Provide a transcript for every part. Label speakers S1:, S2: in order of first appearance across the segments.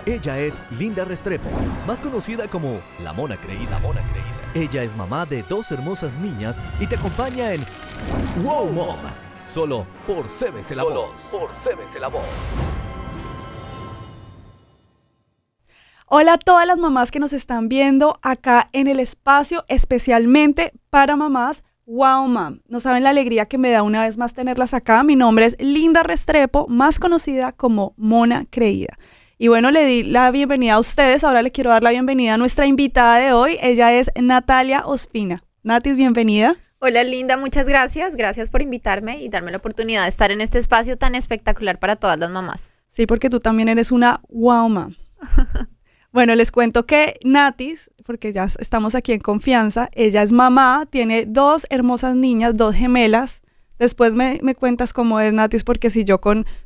S1: Ella es Linda Restrepo, más conocida como La Mona Creída. Ella es mamá de 2 hermosas niñas y te acompaña en Wow Mom, solo por CBC La Voz.
S2: Hola a todas las mamás que nos están viendo acá en el espacio especialmente para mamás Wow Mom. No saben la alegría que me da una vez más tenerlas acá. Mi nombre es Linda Restrepo, más conocida como Mona Creída. Y bueno, le di la bienvenida a ustedes. Ahora le quiero dar la bienvenida a nuestra invitada de hoy. Ella es Natalia Ospina. Natis, bienvenida.
S3: Hola Linda, muchas gracias. Gracias por invitarme y darme la oportunidad de estar en este espacio tan espectacular para todas las mamás.
S2: Sí, porque tú también eres una Wow Mom. Bueno, les cuento que Natis, porque ya estamos aquí en confianza, ella es mamá, tiene 2 hermosas niñas, 2 gemelas. Después me cuentas cómo es, Natis, porque si yo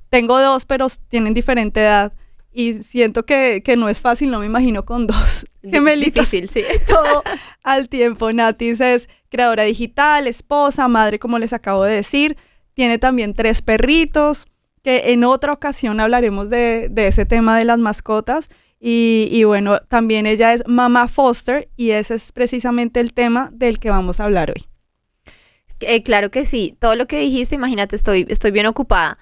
S2: tengo 2, pero tienen diferente edad y siento que no es fácil, no me imagino con 2 gemelitas.
S3: Difícil, sí.
S2: Todo al tiempo. Natis es creadora digital, esposa, madre, como les acabo de decir. Tiene también 3 perritos, que en otra ocasión hablaremos de ese tema de las mascotas. Y bueno, también ella es mamá foster y ese es precisamente el tema del que vamos a hablar hoy.
S3: Claro que sí, todo lo que dijiste, imagínate, estoy bien ocupada.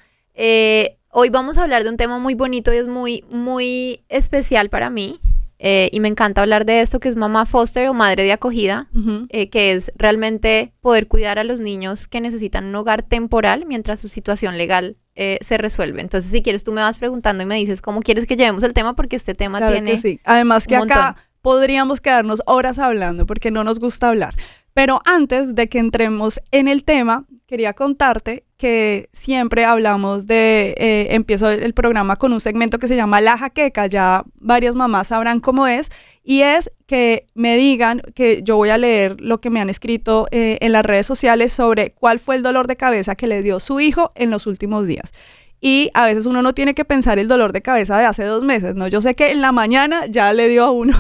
S3: Hoy vamos a hablar de un tema muy bonito y es muy especial para mí y me encanta hablar de esto, que es mamá foster o madre de acogida, que es realmente poder cuidar a los niños que necesitan un hogar temporal mientras su situación legal se resuelve. Entonces, si quieres, tú me vas preguntando y me dices cómo quieres que llevemos el tema, porque este tema
S2: claro
S3: tiene
S2: que sí. Además que acá
S3: montón.
S2: Podríamos quedarnos horas hablando porque no nos gusta hablar. Pero antes de que entremos en el tema, quería contarte que siempre hablamos empiezo el programa con un segmento que se llama La Jaqueca, ya varias mamás sabrán cómo es, y es que me digan, que yo voy a leer lo que me han escrito en las redes sociales sobre cuál fue el dolor de cabeza que le dio su hijo en los últimos días. Y a veces uno no tiene que pensar el dolor de cabeza de hace 2 meses, ¿no? Yo sé que en la mañana ya le dio a uno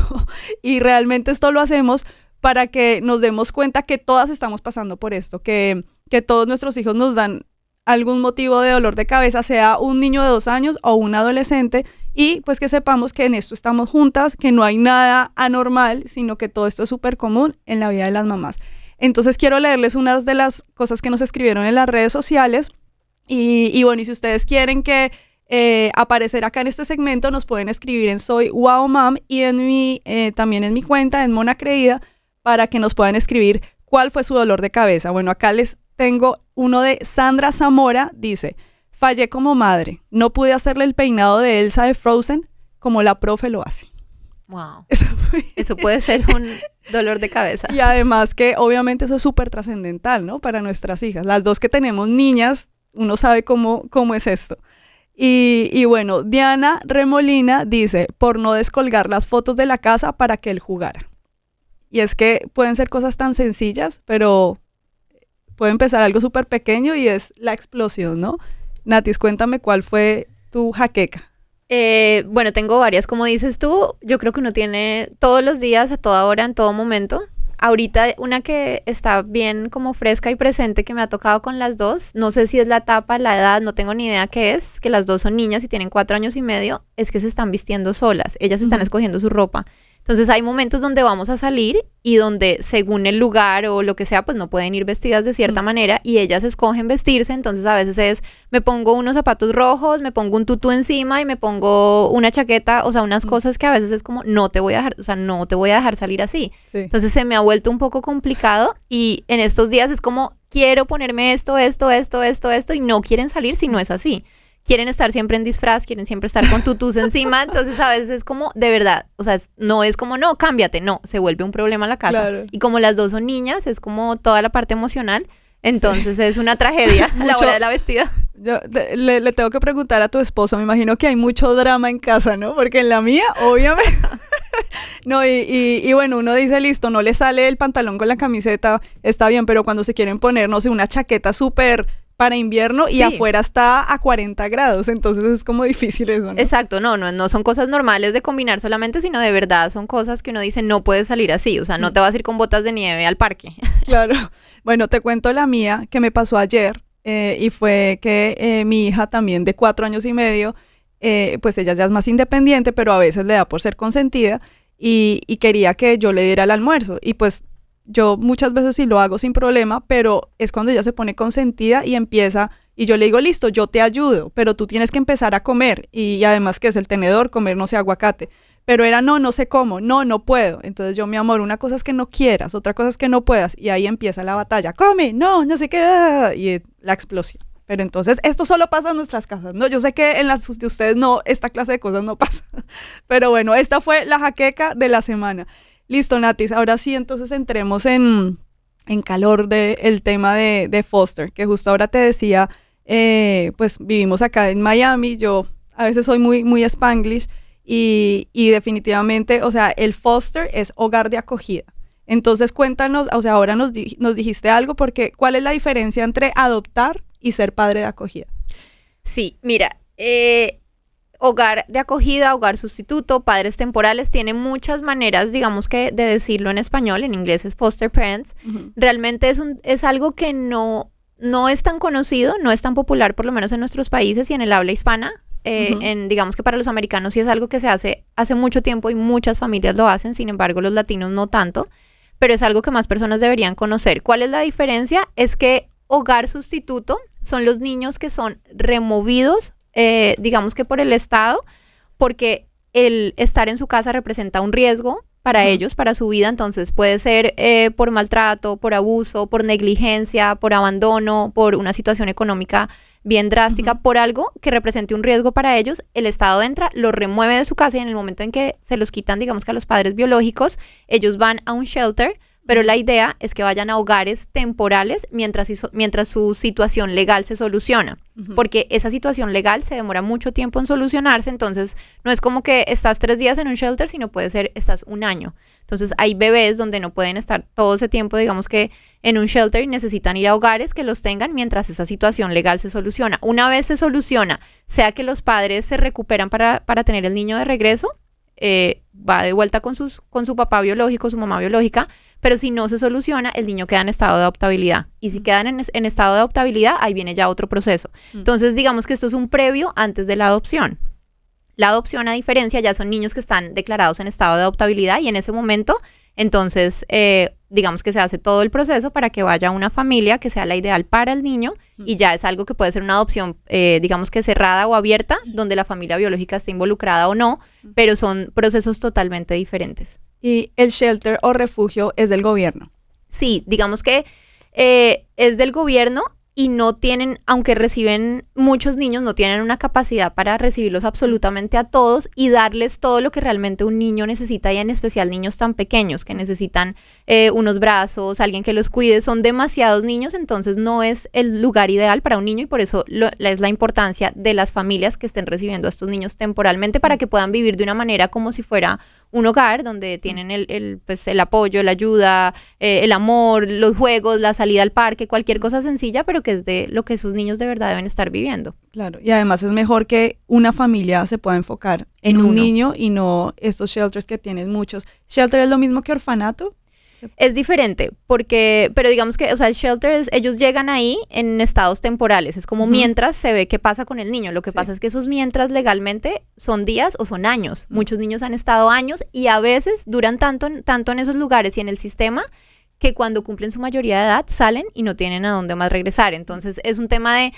S2: y realmente esto lo hacemos para que nos demos cuenta que todas estamos pasando por esto, que todos nuestros hijos nos dan algún motivo de dolor de cabeza, sea un niño de 2 años o un adolescente, y pues que sepamos que en esto estamos juntas, que no hay nada anormal, sino que todo esto es súper común en la vida de las mamás. Entonces quiero leerles unas de las cosas que nos escribieron en las redes sociales, y bueno, y si ustedes quieren que aparecer acá en este segmento, nos pueden escribir en Soy Wow Mom y también en mi cuenta, en Mona Creída, para que nos puedan escribir cuál fue su dolor de cabeza. Bueno, acá les tengo uno de Sandra Zamora, dice: fallé como madre, no pude hacerle el peinado de Elsa de Frozen como la profe lo hace.
S3: Wow, eso puede ser un dolor de cabeza.
S2: Y además que obviamente eso es súper trascendental, ¿no? Para nuestras hijas, las 2 que tenemos niñas, uno sabe cómo es esto. Y bueno, Diana Remolina dice: por no descolgar las fotos de la casa para que él jugara. Y es que pueden ser cosas tan sencillas, pero puede empezar algo súper pequeño y es la explosión, ¿no? Natis, cuéntame cuál fue tu jaqueca.
S3: Bueno, tengo varias, como dices tú. Yo creo que uno tiene todos los días, a toda hora, en todo momento. Ahorita una que está bien como fresca y presente, que me ha tocado con las 2, no sé si es la etapa, la edad, no tengo ni idea qué es, que las 2 son niñas y tienen 4 años y medio, es que se están vistiendo solas, ellas están escogiendo su ropa. Entonces hay momentos donde vamos a salir y donde según el lugar o lo que sea, pues no pueden ir vestidas de cierta manera y ellas escogen vestirse. Entonces a veces me pongo unos zapatos rojos, me pongo un tutú encima y me pongo una chaqueta, o sea, unas cosas que a veces es como no te voy a dejar salir así. Sí. Entonces se me ha vuelto un poco complicado y en estos días es como quiero ponerme esto y no quieren salir si no es así. Quieren estar siempre en disfraz, quieren siempre estar con tutús encima, entonces a veces es como, de verdad, o sea, no es como, no, cámbiate, no, se vuelve un problema en la casa. Claro. Y como las 2 son niñas, es como toda la parte emocional, entonces es una tragedia a la hora de la vestida.
S2: Yo le tengo que preguntar a tu esposo, me imagino que hay mucho drama en casa, ¿no? Porque en la mía, obviamente, no, y bueno, uno dice, listo, no le sale el pantalón con la camiseta, está bien, pero cuando se quieren poner, no sé, una chaqueta súper para invierno y afuera está a 40 grados, entonces es como difícil eso, ¿no?
S3: Exacto, no son cosas normales de combinar solamente, sino de verdad son cosas que uno dice no puedes salir así, o sea, no te vas a ir con botas de nieve al parque.
S2: Claro, bueno, te cuento la mía que me pasó ayer y fue que mi hija también de 4 años y medio pues ella ya es más independiente, pero a veces le da por ser consentida y quería que yo le diera el almuerzo. Y pues yo muchas veces sí lo hago sin problema, pero es cuando ella se pone consentida y empieza, y yo le digo, listo, yo te ayudo, pero tú tienes que empezar a comer. Y además que es el tenedor, comer, no sé, aguacate. Pero era, no sé cómo, no puedo. Entonces yo, mi amor, una cosa es que no quieras, otra cosa es que no puedas. Y ahí empieza la batalla, come, no sé qué, y la explosión. Pero entonces, esto solo pasa en nuestras casas, ¿no? Yo sé que en las de ustedes no, esta clase de cosas no pasa. Pero bueno, esta fue la jaqueca de la semana. Listo, Natis, ahora sí, entonces entremos en calor del tema de foster, que justo ahora te decía, pues vivimos acá en Miami, yo a veces soy muy spanglish, y definitivamente, o sea, el foster es hogar de acogida. Entonces cuéntanos, o sea, ahora nos dijiste algo, porque ¿cuál es la diferencia entre adoptar y ser padre de acogida?
S3: Sí, mira, hogar de acogida, hogar sustituto, padres temporales, tiene muchas maneras, digamos que de decirlo en español, en inglés es foster parents. Uh-huh. Realmente es algo que no es tan conocido, no es tan popular, por lo menos en nuestros países y en el habla hispana. Uh-huh. Digamos que para los americanos sí es algo que se hace mucho tiempo y muchas familias lo hacen, sin embargo los latinos no tanto, pero es algo que más personas deberían conocer. ¿Cuál es la diferencia? Es que hogar sustituto son los niños que son removidos, digamos que por el Estado, porque el estar en su casa representa un riesgo para uh-huh. ellos, para su vida. Entonces puede ser por maltrato, por abuso, por negligencia, por abandono, por una situación económica bien drástica, uh-huh. por algo que represente un riesgo para ellos. El Estado entra, los remueve de su casa y en el momento en que se los quitan, digamos que a los padres biológicos, ellos van a un shelter, pero la idea es que vayan a hogares temporales mientras su situación legal se soluciona, uh-huh. porque esa situación legal se demora mucho tiempo en solucionarse. Entonces no es como que estás 3 días en un shelter, sino puede ser estás 1 año. Entonces hay bebés donde no pueden estar todo ese tiempo, digamos que en un shelter, y necesitan ir a hogares que los tengan mientras esa situación legal se soluciona. Una vez se soluciona, sea que los padres se recuperan para tener el niño de regreso, va de vuelta con su papá biológico, su mamá biológica, pero si no se soluciona, el niño queda en estado de adoptabilidad. Y si quedan en estado de adoptabilidad, ahí viene ya otro proceso. Entonces, digamos que esto es un previo antes de la adopción. La adopción, a diferencia, ya son niños que están declarados en estado de adoptabilidad y en ese momento, entonces, digamos que se hace todo el proceso para que vaya una familia que sea la ideal para el niño y ya es algo que puede ser una adopción, digamos que cerrada o abierta, donde la familia biológica esté involucrada o no, pero son procesos totalmente diferentes.
S2: ¿Y el shelter o refugio es del gobierno?
S3: Sí, digamos que es del gobierno y no tienen, aunque reciben muchos niños, no tienen una capacidad para recibirlos absolutamente a todos y darles todo lo que realmente un niño necesita, y en especial niños tan pequeños que necesitan unos brazos, alguien que los cuide. Son demasiados niños, entonces no es el lugar ideal para un niño, y por eso es la importancia de las familias que estén recibiendo a estos niños temporalmente para que puedan vivir de una manera como si fuera un hogar donde tienen el apoyo, la ayuda, el amor, los juegos, la salida al parque, cualquier cosa sencilla, pero que es de lo que esos niños de verdad deben estar viviendo.
S2: Claro, y además es mejor que una familia se pueda enfocar en un niño y no estos shelters que tienen muchos. ¿Shelter es lo mismo que orfanato?
S3: Es diferente, pero digamos que, o sea, el shelter ellos llegan ahí en estados temporales, es como mientras se ve qué pasa con el niño. Lo que pasa es que esos mientras legalmente son días o son años. Muchos niños han estado años y a veces duran tanto en esos lugares y en el sistema que cuando cumplen su mayoría de edad salen y no tienen a dónde más regresar. Entonces es un tema de,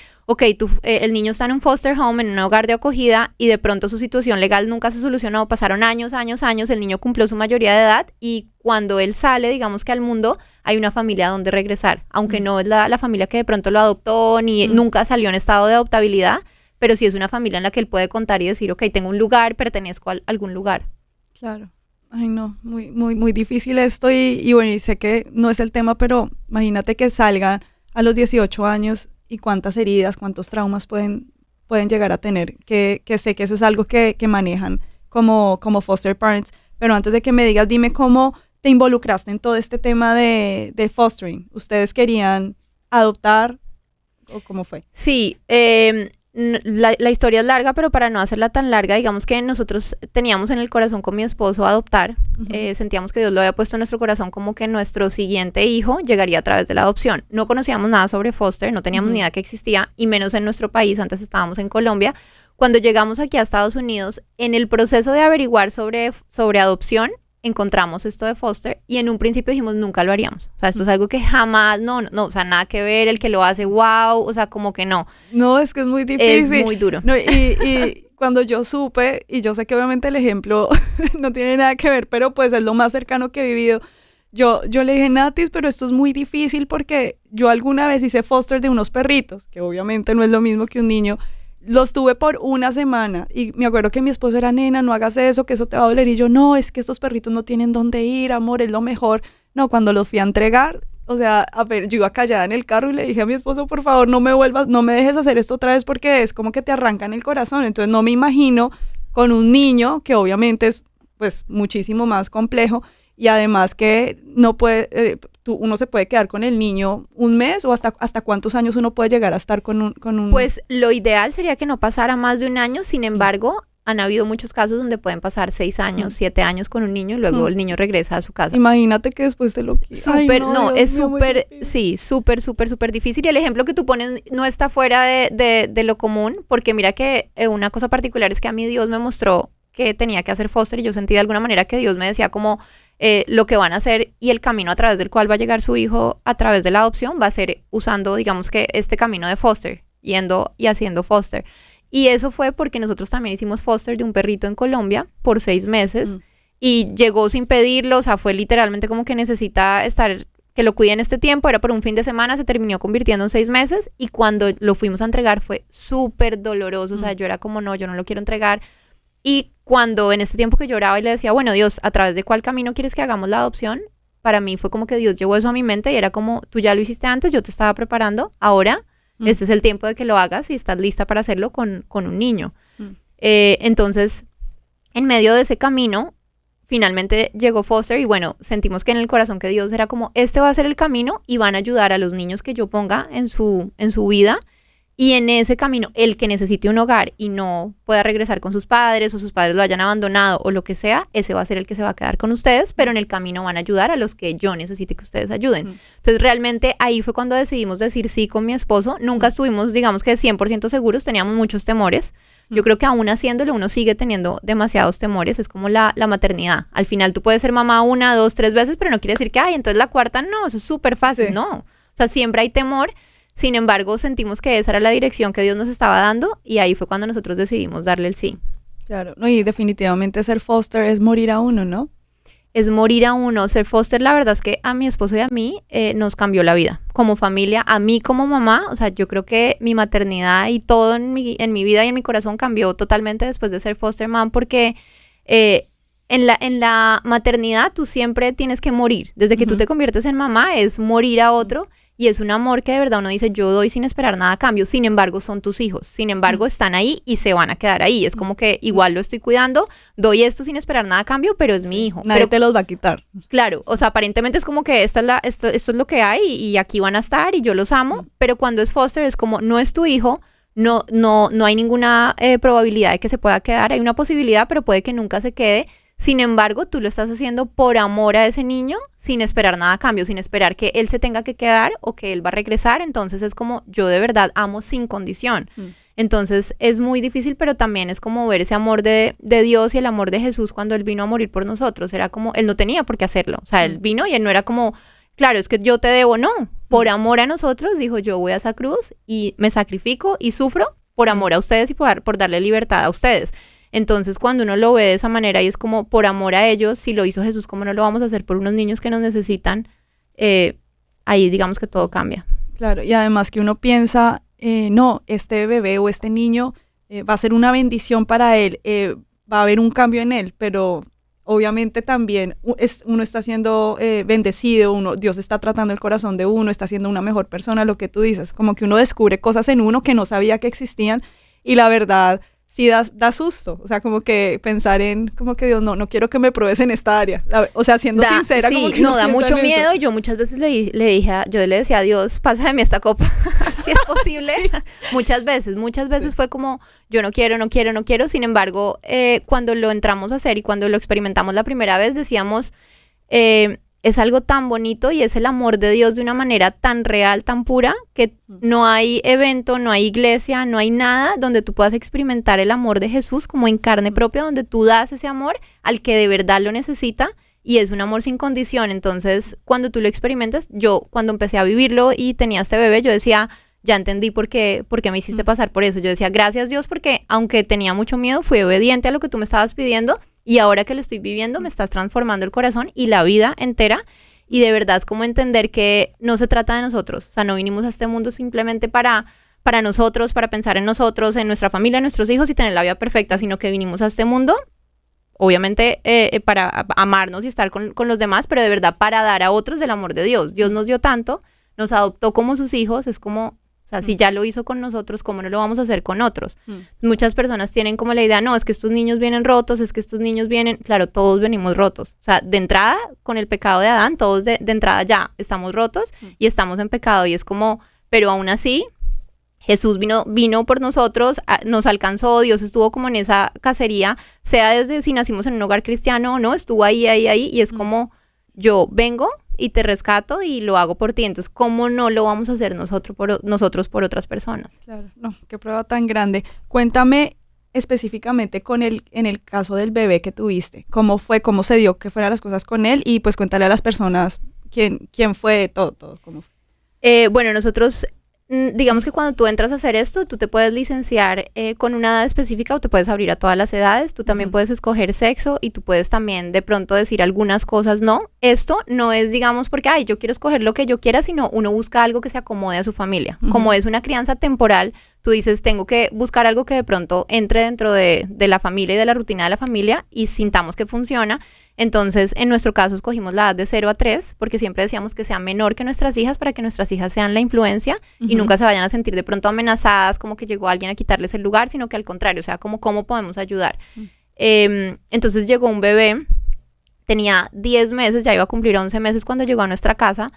S3: el niño está en un foster home, en un hogar de acogida, y de pronto su situación legal nunca se solucionó, pasaron años, el niño cumplió su mayoría de edad y cuando él sale, digamos que al mundo, hay una familia a donde regresar, aunque no es la familia que de pronto lo adoptó ni nunca salió en estado de adoptabilidad, pero sí es una familia en la que él puede contar y decir, tengo un lugar, pertenezco a algún lugar.
S2: Claro. Ay, no, muy difícil esto y bueno, y sé que no es el tema, pero imagínate que salgan a los 18 años y cuántas heridas, cuántos traumas pueden llegar a tener, que sé que eso es algo que manejan como foster parents, pero antes de que me digas, dime cómo te involucraste en todo este tema de fostering. ¿Ustedes querían adoptar o cómo fue?
S3: Sí, la historia es larga, pero para no hacerla tan larga, digamos que nosotros teníamos en el corazón con mi esposo adoptar. Sentíamos que Dios lo había puesto en nuestro corazón como que nuestro siguiente hijo llegaría a través de la adopción. No conocíamos nada sobre foster, no teníamos ni idea que existía, y menos en nuestro país. Antes estábamos en Colombia. Cuando llegamos aquí a Estados Unidos, en el proceso de averiguar sobre adopción, encontramos esto de foster y en un principio dijimos nunca lo haríamos. O sea, esto es algo que jamás, no, o sea, nada que ver, el que lo hace, wow, o sea, como que no.
S2: No, es que es muy difícil.
S3: Es muy duro.
S2: No, y cuando yo supe, y yo sé que obviamente el ejemplo no tiene nada que ver, pero pues es lo más cercano que he vivido. Yo le dije, Natis, pero esto es muy difícil porque yo alguna vez hice foster de unos perritos, que obviamente no es lo mismo que un niño. Los tuve por una semana y me acuerdo que mi esposo era, nena, no hagas eso, que eso te va a doler. Y yo, no, es que estos perritos no tienen dónde ir, amor, es lo mejor. No, cuando los fui a entregar, o sea, a ver, yo iba callada en el carro y le dije a mi esposo, por favor, no me dejes hacer esto otra vez porque es como que te arrancan el corazón. Entonces no me imagino con un niño que obviamente es pues muchísimo más complejo y además que no puede... uno se puede quedar con el niño un mes o hasta cuántos años uno puede llegar a estar con un...
S3: Pues lo ideal sería que no pasara más de un año, sin embargo, han habido muchos casos donde pueden pasar 6 años, 7 años con un niño y luego el niño regresa a su casa.
S2: Imagínate que después te lo quitan.
S3: Súper, no, es súper, sí, súper difícil y el ejemplo que tú pones no está fuera de lo común, porque mira que una cosa particular es que a mí Dios me mostró que tenía que hacer foster y yo sentí de alguna manera que Dios me decía como... lo que van a hacer y el camino a través del cual va a llegar su hijo a través de la adopción va a ser usando, digamos que este camino de foster, yendo y haciendo foster. Y eso fue porque nosotros también hicimos foster de un perrito en Colombia por 6 meses y llegó sin pedirlo, o sea, fue literalmente como que necesita estar, que lo cuiden este tiempo, era por un fin de semana, se terminó convirtiendo en 6 meses y cuando lo fuimos a entregar fue súper doloroso, o sea, yo era como, no, yo no lo quiero entregar. Y cuando en este tiempo que lloraba y le decía, bueno, Dios, ¿a través de cuál camino quieres que hagamos la adopción? Para mí fue como que Dios llevó eso a mi mente y era como, tú ya lo hiciste antes, yo te estaba preparando, ahora este es el tiempo de que lo hagas y estás lista para hacerlo con un niño. Entonces, en medio de ese camino, finalmente llegó foster y bueno, sentimos que en el corazón que Dios era como, este va a ser el camino y van a ayudar a los niños que yo ponga en su vida. Y en ese camino, el que necesite un hogar y no pueda regresar con sus padres o sus padres lo hayan abandonado o lo que sea, ese va a ser el que se va a quedar con ustedes, pero en el camino van a ayudar a los que yo necesite que ustedes ayuden. Entonces, realmente ahí fue cuando decidimos decir sí con mi esposo. Nunca estuvimos, digamos que 100% seguros, teníamos muchos temores. Yo creo que aún haciéndolo uno sigue teniendo demasiados temores, es como la maternidad. Al final tú puedes ser mamá 1, 2, 3 veces, pero no quiere decir que, ay, entonces la cuarta no, eso es súper fácil, no. O sea, siempre hay temor. Sin embargo, sentimos que esa era la dirección que Dios nos estaba dando y ahí fue cuando nosotros decidimos darle el sí.
S2: Claro, no, y definitivamente ser foster es morir a uno, ¿no?
S3: Es morir a uno. Ser foster, la verdad es que a mi esposo y a mí nos cambió la vida. Como familia, a mí como mamá, o sea, yo creo que mi maternidad y todo en mi vida y en mi corazón cambió totalmente después de ser foster mom porque... En la maternidad tú siempre tienes que morir. Desde que tú te conviertes en mamá es morir a otro y es un amor que de verdad uno dice yo doy sin esperar nada a cambio. Sin embargo son tus hijos. Sin embargo están ahí y se van a quedar ahí. Es como que igual lo estoy cuidando, doy esto sin esperar nada a cambio, pero es mi hijo.
S2: Nadie te los va a quitar.
S3: Claro, o sea, aparentemente es como que esto es lo que hay y aquí van a estar y yo los amo, pero cuando es foster es como no es tu hijo. No hay ninguna probabilidad de que se pueda quedar. Hay una posibilidad, pero puede que nunca se quede. Sin embargo, tú lo estás haciendo por amor a ese niño, sin esperar nada a cambio, sin esperar que él se tenga que quedar o que él va a regresar. Entonces es como, yo de verdad amo sin condición. Entonces es muy difícil, pero también es como ver ese amor de Dios y el amor de Jesús cuando Él vino a morir por nosotros. Era como, Él no tenía por qué hacerlo. O sea, Él vino y Él no era como, claro, es que yo te debo. No, por amor a nosotros, dijo, yo voy a esa cruz y me sacrifico y sufro por amor a ustedes y por darle libertad a ustedes. Entonces, cuando uno lo ve de esa manera y es como por amor a ellos, si lo hizo Jesús, ¿cómo no lo vamos a hacer por unos niños que nos necesitan? Ahí digamos que todo cambia.
S2: Claro, y además que uno piensa, no, este bebé o este niño va a ser una bendición para él, va a haber un cambio en él, pero obviamente también uno está siendo bendecido, Dios está tratando el corazón de uno, está siendo una mejor persona, lo que tú dices, como que uno descubre cosas en uno que no sabía que existían y la verdad... sí da susto, o sea, como que pensar en, como que Dios, no quiero que me pruebes en esta área, o sea, siendo sincera,
S3: sí,
S2: como que
S3: no, da mucho miedo,
S2: y
S3: yo muchas veces yo le decía a Dios, pasa de mí esta copa, si es posible, muchas veces fue como, yo no quiero, sin embargo, cuando lo entramos a hacer y cuando lo experimentamos la primera vez, decíamos, es algo tan bonito y es el amor de Dios de una manera tan real, tan pura, que no hay evento, no hay iglesia, no hay nada donde tú puedas experimentar el amor de Jesús como en carne propia, donde tú das ese amor al que de verdad lo necesita y es un amor sin condición. Entonces, cuando tú lo experimentas, yo cuando empecé a vivirlo y tenía este bebé, yo decía, ya entendí por qué me hiciste pasar por eso. Yo decía, gracias Dios, porque aunque tenía mucho miedo, fui obediente a lo que tú me estabas pidiendo y ahora que lo estoy viviendo me estás transformando el corazón y la vida entera. Y de verdad es como entender que no se trata de nosotros. O sea, no vinimos a este mundo simplemente para nosotros, para pensar en nosotros, en nuestra familia, en nuestros hijos y tener la vida perfecta, sino que vinimos a este mundo, obviamente, para amarnos y estar con los demás, pero de verdad para dar a otros del amor de Dios. Dios nos dio tanto, nos adoptó como sus hijos, es como... O sea, si ya lo hizo con nosotros, ¿cómo no lo vamos a hacer con otros? Muchas personas tienen como la idea, no, es que estos niños vienen rotos, es que estos niños vienen... Claro, todos venimos rotos. O sea, de entrada, con el pecado de Adán, todos de entrada ya estamos rotos y estamos en pecado. Y es como, pero aún así, Jesús vino por nosotros, nos alcanzó, Dios estuvo como en esa cacería, sea desde si nacimos en un hogar cristiano o no, estuvo ahí, y es como, yo vengo y te rescato y lo hago por ti. Entonces, ¿cómo no lo vamos a hacer nosotros por otras personas?
S2: Claro, no, qué prueba tan grande. Cuéntame específicamente en el caso del bebé que tuviste. ¿Cómo fue, cómo se dio que fueran las cosas con él? Y pues cuéntale a las personas quién fue, todo, cómo fue.
S3: Bueno, nosotros... digamos que cuando tú entras a hacer esto, tú te puedes licenciar con una edad específica o te puedes abrir a todas las edades, tú también puedes escoger sexo y tú puedes también de pronto decir algunas cosas no. Esto no es, digamos, porque, yo quiero escoger lo que yo quiera, sino uno busca algo que se acomode a su familia. Como es una crianza temporal, tú dices, tengo que buscar algo que de pronto entre dentro de la familia y de la rutina de la familia y sintamos que funciona. Entonces, en nuestro caso, escogimos la edad de 0 a 3, porque siempre decíamos que sea menor que nuestras hijas para que nuestras hijas sean la influencia y nunca se vayan a sentir de pronto amenazadas, como que llegó alguien a quitarles el lugar, sino que al contrario, o sea, como cómo podemos ayudar. Entonces, llegó un bebé, tenía 10 meses, ya iba a cumplir 11 meses cuando llegó a nuestra casa,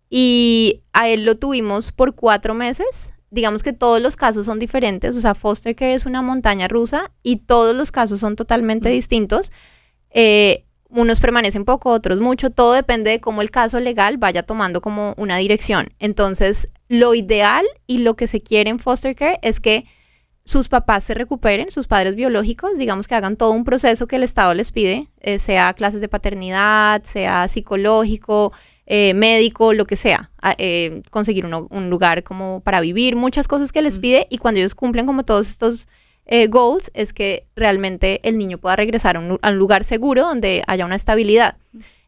S3: y a él lo tuvimos por 4 meses. Digamos que todos los casos son diferentes, o sea, foster care es una montaña rusa y todos los casos son totalmente distintos. Unos permanecen poco, otros mucho, todo depende de cómo el caso legal vaya tomando como una dirección. Entonces, lo ideal y lo que se quiere en foster care es que sus papás se recuperen, sus padres biológicos, digamos que hagan todo un proceso que el Estado les pide, sea clases de paternidad, sea psicológico, médico, lo que sea, conseguir un lugar como para vivir, muchas cosas que les pide, y cuando ellos cumplen como todos estos goals, es que realmente el niño pueda regresar a un lugar seguro donde haya una estabilidad.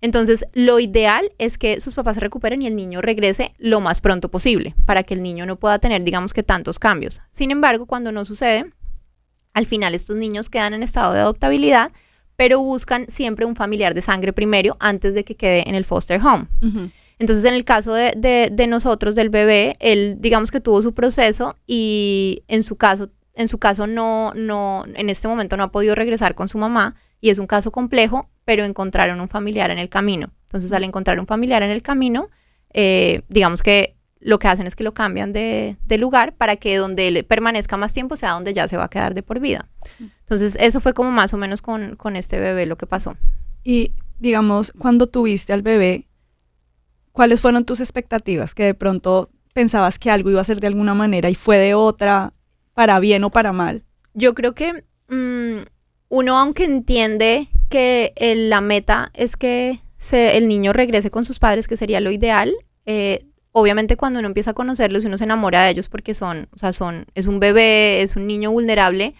S3: Entonces, lo ideal es que sus papás se recuperen y el niño regrese lo más pronto posible, para que el niño no pueda tener, digamos que tantos cambios. Sin embargo, cuando no sucede, al final estos niños quedan en estado de adoptabilidad, pero buscan siempre un familiar de sangre primero antes de que quede en el foster home. Entonces, en el caso de nosotros, del bebé, él, digamos que tuvo su proceso y en su caso no, en este momento no ha podido regresar con su mamá y es un caso complejo, pero encontraron un familiar en el camino. Entonces, al encontrar un familiar en el camino, digamos que lo que hacen es que lo cambian de lugar para que donde él permanezca más tiempo sea donde ya se va a quedar de por vida. Entonces, eso fue como más o menos con este bebé lo que pasó.
S2: Y, digamos, cuando tuviste al bebé, ¿cuáles fueron tus expectativas? Que de pronto pensabas que algo iba a ser de alguna manera y fue de otra, para bien o para mal.
S3: Yo creo que uno, aunque entiende que la meta es que el niño regrese con sus padres, que sería lo ideal, obviamente cuando uno empieza a conocerlos y uno se enamora de ellos porque es un bebé, es un niño vulnerable,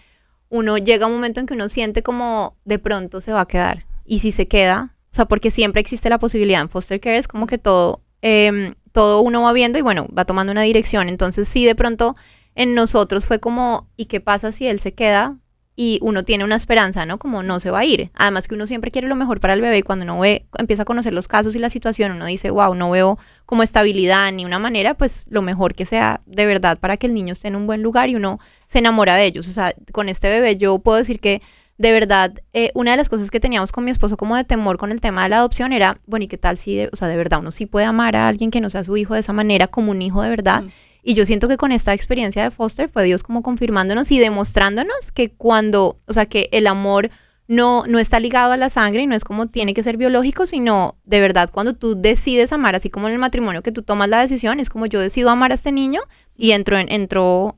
S3: uno llega a un momento en que uno siente como de pronto se va a quedar. Y si se queda, o sea, porque siempre existe la posibilidad en foster care, es como que todo uno va viendo y bueno, va tomando una dirección. Entonces sí, de pronto en nosotros fue como, ¿y qué pasa si él se queda? Y uno tiene una esperanza, ¿no? Como no se va a ir. Además que uno siempre quiere lo mejor para el bebé y cuando uno empieza a conocer los casos y la situación, uno dice, wow, no veo como estabilidad ni una manera, pues lo mejor que sea de verdad para que el niño esté en un buen lugar y uno se enamora de ellos. O sea, con este bebé yo puedo decir que de verdad, una de las cosas que teníamos con mi esposo como de temor con el tema de la adopción era, bueno, ¿y qué tal si, o sea, de verdad uno sí puede amar a alguien que no sea su hijo de esa manera como un hijo de verdad? Y yo siento que con esta experiencia de foster fue Dios como confirmándonos y demostrándonos que o sea, que el amor no está ligado a la sangre y no es como tiene que ser biológico, sino de verdad cuando tú decides amar, así como en el matrimonio que tú tomas la decisión, es como yo decido amar a este niño y entró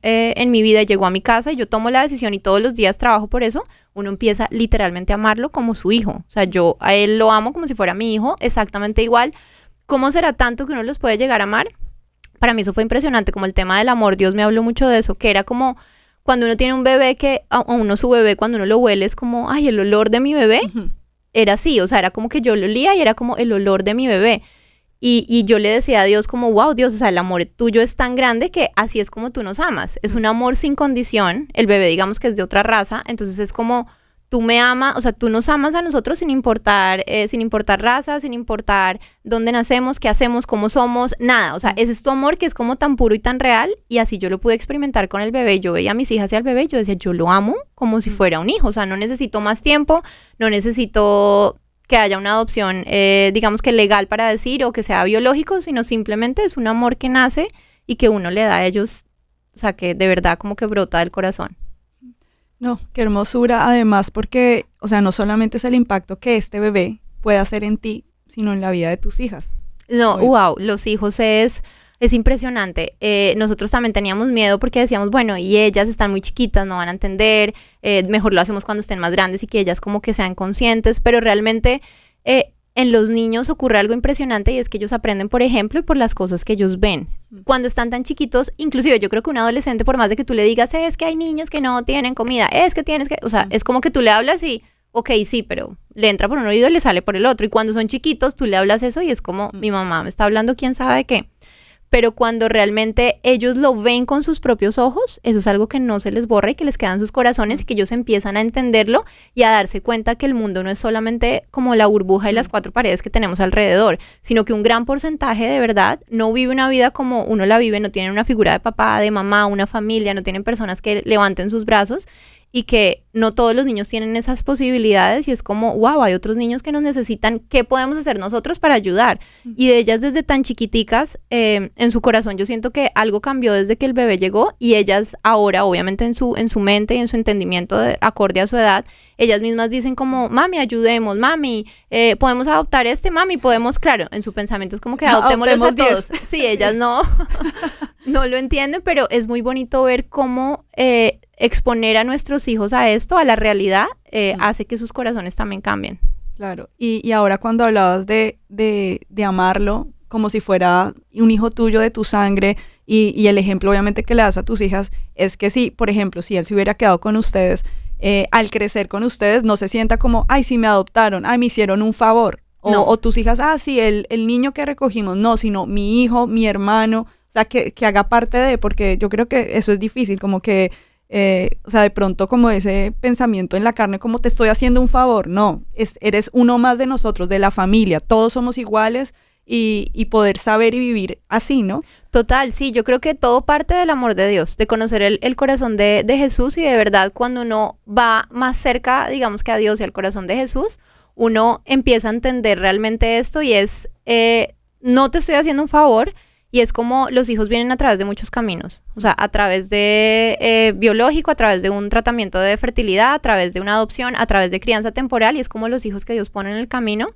S3: en mi vida y llegó a mi casa y yo tomo la decisión y todos los días trabajo por eso, uno empieza literalmente a amarlo como su hijo. O sea, yo a él lo amo como si fuera mi hijo, exactamente igual. ¿Cómo será tanto que uno los puede llegar a amar? Para mí eso fue impresionante, como el tema del amor, Dios me habló mucho de eso, que era como cuando uno tiene un bebé que, a uno su bebé, cuando uno lo huele es como, ay, el olor de mi bebé, era así, o sea, era como que yo lo olía y era como el olor de mi bebé. Y yo le decía a Dios como, wow, Dios, o sea, el amor tuyo es tan grande que así es como tú nos amas. Es un amor sin condición, el bebé digamos que es de otra raza, entonces es como tú me amas, o sea, tú nos amas a nosotros sin importar raza, sin importar dónde nacemos, qué hacemos, cómo somos, nada. O sea, ese es tu amor que es como tan puro y tan real. Y así yo lo pude experimentar con el bebé. Yo veía a mis hijas y al bebé y yo decía, yo lo amo como si fuera un hijo. O sea, no necesito más tiempo, no necesito que haya una adopción, digamos que legal para decir, o que sea biológico, sino simplemente es un amor que nace y que uno le da a ellos, o sea, que de verdad como que brota del corazón.
S2: No, qué hermosura, además porque, o sea, no solamente es el impacto que este bebé puede hacer en ti, sino en la vida de tus hijas.
S3: No, wow, los hijos es impresionante. Nosotros también teníamos miedo porque decíamos, bueno, y ellas están muy chiquitas, no van a entender, mejor lo hacemos cuando estén más grandes y que ellas como que sean conscientes, pero realmente en los niños ocurre algo impresionante y es que ellos aprenden por ejemplo y por las cosas que ellos ven. Cuando están tan chiquitos, inclusive yo creo que un adolescente, por más de que tú le digas, es que hay niños que no tienen comida, es que tienes que, o sea, es como que tú le hablas y, ok, sí, pero le entra por un oído y le sale por el otro. Y cuando son chiquitos, tú le hablas eso y es como, mi mamá me está hablando quién sabe de qué. Pero cuando realmente ellos lo ven con sus propios ojos, eso es algo que no se les borra y que les queda en sus corazones y que ellos empiezan a entenderlo y a darse cuenta que el mundo no es solamente como la burbuja y las cuatro paredes que tenemos alrededor, sino que un gran porcentaje de verdad no vive una vida como uno la vive, no tienen una figura de papá, de mamá, una familia, no tienen personas que levanten sus brazos y que no todos los niños tienen esas posibilidades y es como, wow, hay otros niños que nos necesitan, ¿qué podemos hacer nosotros para ayudar? Y de ellas desde tan chiquiticas, en su corazón yo siento que algo cambió desde que el bebé llegó y ellas ahora, obviamente en su mente y en su entendimiento acorde a su edad, ellas mismas dicen como, mami, ayudemos, mami, podemos adoptar mami, podemos, claro, en su pensamiento es como que adoptémoslos a todos. Sí, ellas no lo entienden, pero es muy bonito ver cómo exponer a nuestros hijos a esto, a la realidad, hace que sus corazones también cambien.
S2: Claro, y ahora cuando hablabas de amarlo como si fuera un hijo tuyo de tu sangre y el ejemplo obviamente que le das a tus hijas es que si, por ejemplo, si él se hubiera quedado con ustedes, al crecer con ustedes no se sienta como, ay, sí me adoptaron, ay, me hicieron un favor. O tus hijas, sí, el niño que recogimos, no, sino mi hijo, mi hermano, o sea, que haga parte de, porque yo creo que eso es difícil, como que o sea, de pronto como ese pensamiento en la carne, como te estoy haciendo un favor, no, eres uno más de nosotros, de la familia, todos somos iguales y poder saber y vivir así, ¿no?
S3: Total, sí, yo creo que todo parte del amor de Dios, de conocer el corazón de Jesús y de verdad cuando uno va más cerca, digamos que a Dios y al corazón de Jesús, uno empieza a entender realmente esto y es, no te estoy haciendo un favor. Y es como los hijos vienen a través de muchos caminos, o sea, a través de biológico, a través de un tratamiento de fertilidad, a través de una adopción, a través de crianza temporal, y es como los hijos que Dios pone en el camino,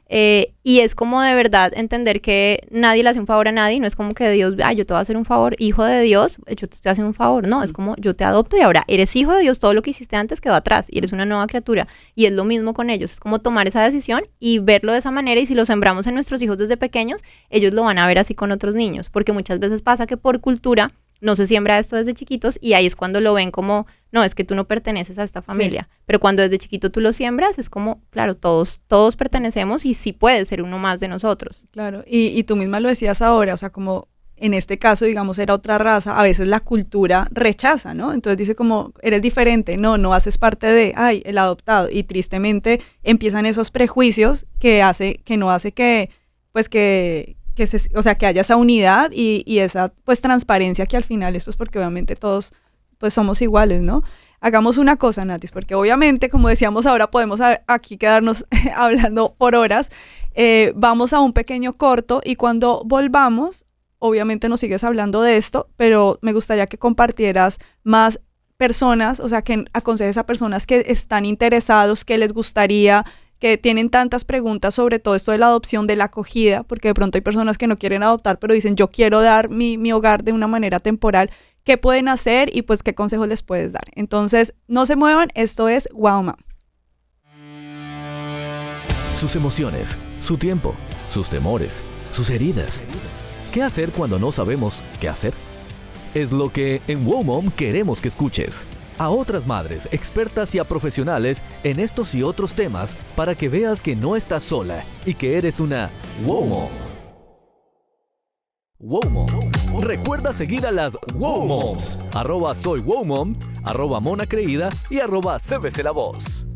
S3: y es como de verdad entender que nadie le hace un favor a nadie, no es como que Dios, yo te voy a hacer un favor, hijo de Dios, yo te estoy haciendo un favor, no, es como yo te adopto y ahora eres hijo de Dios, todo lo que hiciste antes quedó atrás, y eres una nueva criatura, y es lo mismo con ellos, es como tomar esa decisión y verlo de esa manera, y si lo sembramos en nuestros hijos desde pequeños, ellos lo van a ver así con otros niños, porque muchas veces pasa que por cultura no se siembra esto desde chiquitos y ahí es cuando lo ven como, no, es que tú no perteneces a esta familia, sí. Pero cuando desde chiquito tú lo siembras es como, claro, todos pertenecemos y sí puede ser uno más de nosotros.
S2: Claro, y tú misma lo decías ahora, o sea, como en este caso, digamos, era otra raza, a veces la cultura rechaza, ¿no? Entonces dice como, eres diferente, no haces parte de, el adoptado, y tristemente empiezan esos prejuicios que no hace que, pues que haya esa unidad y esa pues transparencia que al final es pues porque obviamente todos pues somos iguales, ¿no? Hagamos una cosa, Natis, porque obviamente como decíamos ahora podemos aquí quedarnos hablando por horas, vamos a un pequeño corto y cuando volvamos obviamente nos sigues hablando de esto, pero me gustaría que compartieras más personas, o sea, que aconsejes a personas que están interesados, que les gustaría, que tienen tantas preguntas sobre todo esto de la adopción, de la acogida, porque de pronto hay personas que no quieren adoptar, pero dicen, yo quiero dar mi hogar de una manera temporal, ¿qué pueden hacer y pues qué consejos les puedes dar? Entonces, no se muevan, esto es Wow Mom.
S1: Sus emociones, su tiempo, sus temores, sus heridas. ¿Qué hacer cuando no sabemos qué hacer? Es lo que en Wow Mom queremos que escuches. A otras madres, expertas y a profesionales en estos y otros temas para que veas que no estás sola y que eres una Wow Mom. Wow Mom. Recuerda seguir a las Wow Moms. @soywowmom, @monacreída y @cbc la voz.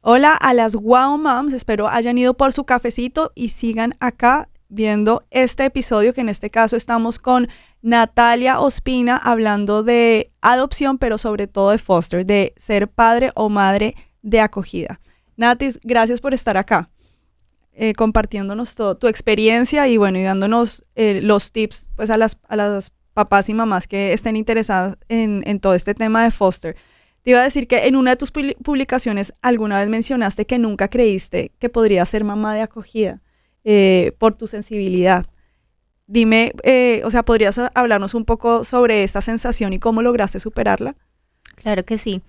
S2: Hola a las Wow Moms, espero hayan ido por su cafecito y sigan acá viendo este episodio, que en este caso estamos con Natalia Ospina hablando de adopción, pero sobre todo de foster, de ser padre o madre de acogida. Natis, gracias por estar acá, compartiéndonos todo tu experiencia y bueno, y dándonos los tips pues a las papás y mamás que estén interesadas en todo este tema de foster. Te iba a decir que en una de tus publicaciones alguna vez mencionaste que nunca creíste que podrías ser mamá de acogida. Por tu sensibilidad. Dime, o sea, ¿podrías hablarnos un poco sobre esta sensación y cómo lograste superarla?
S3: Claro que sí.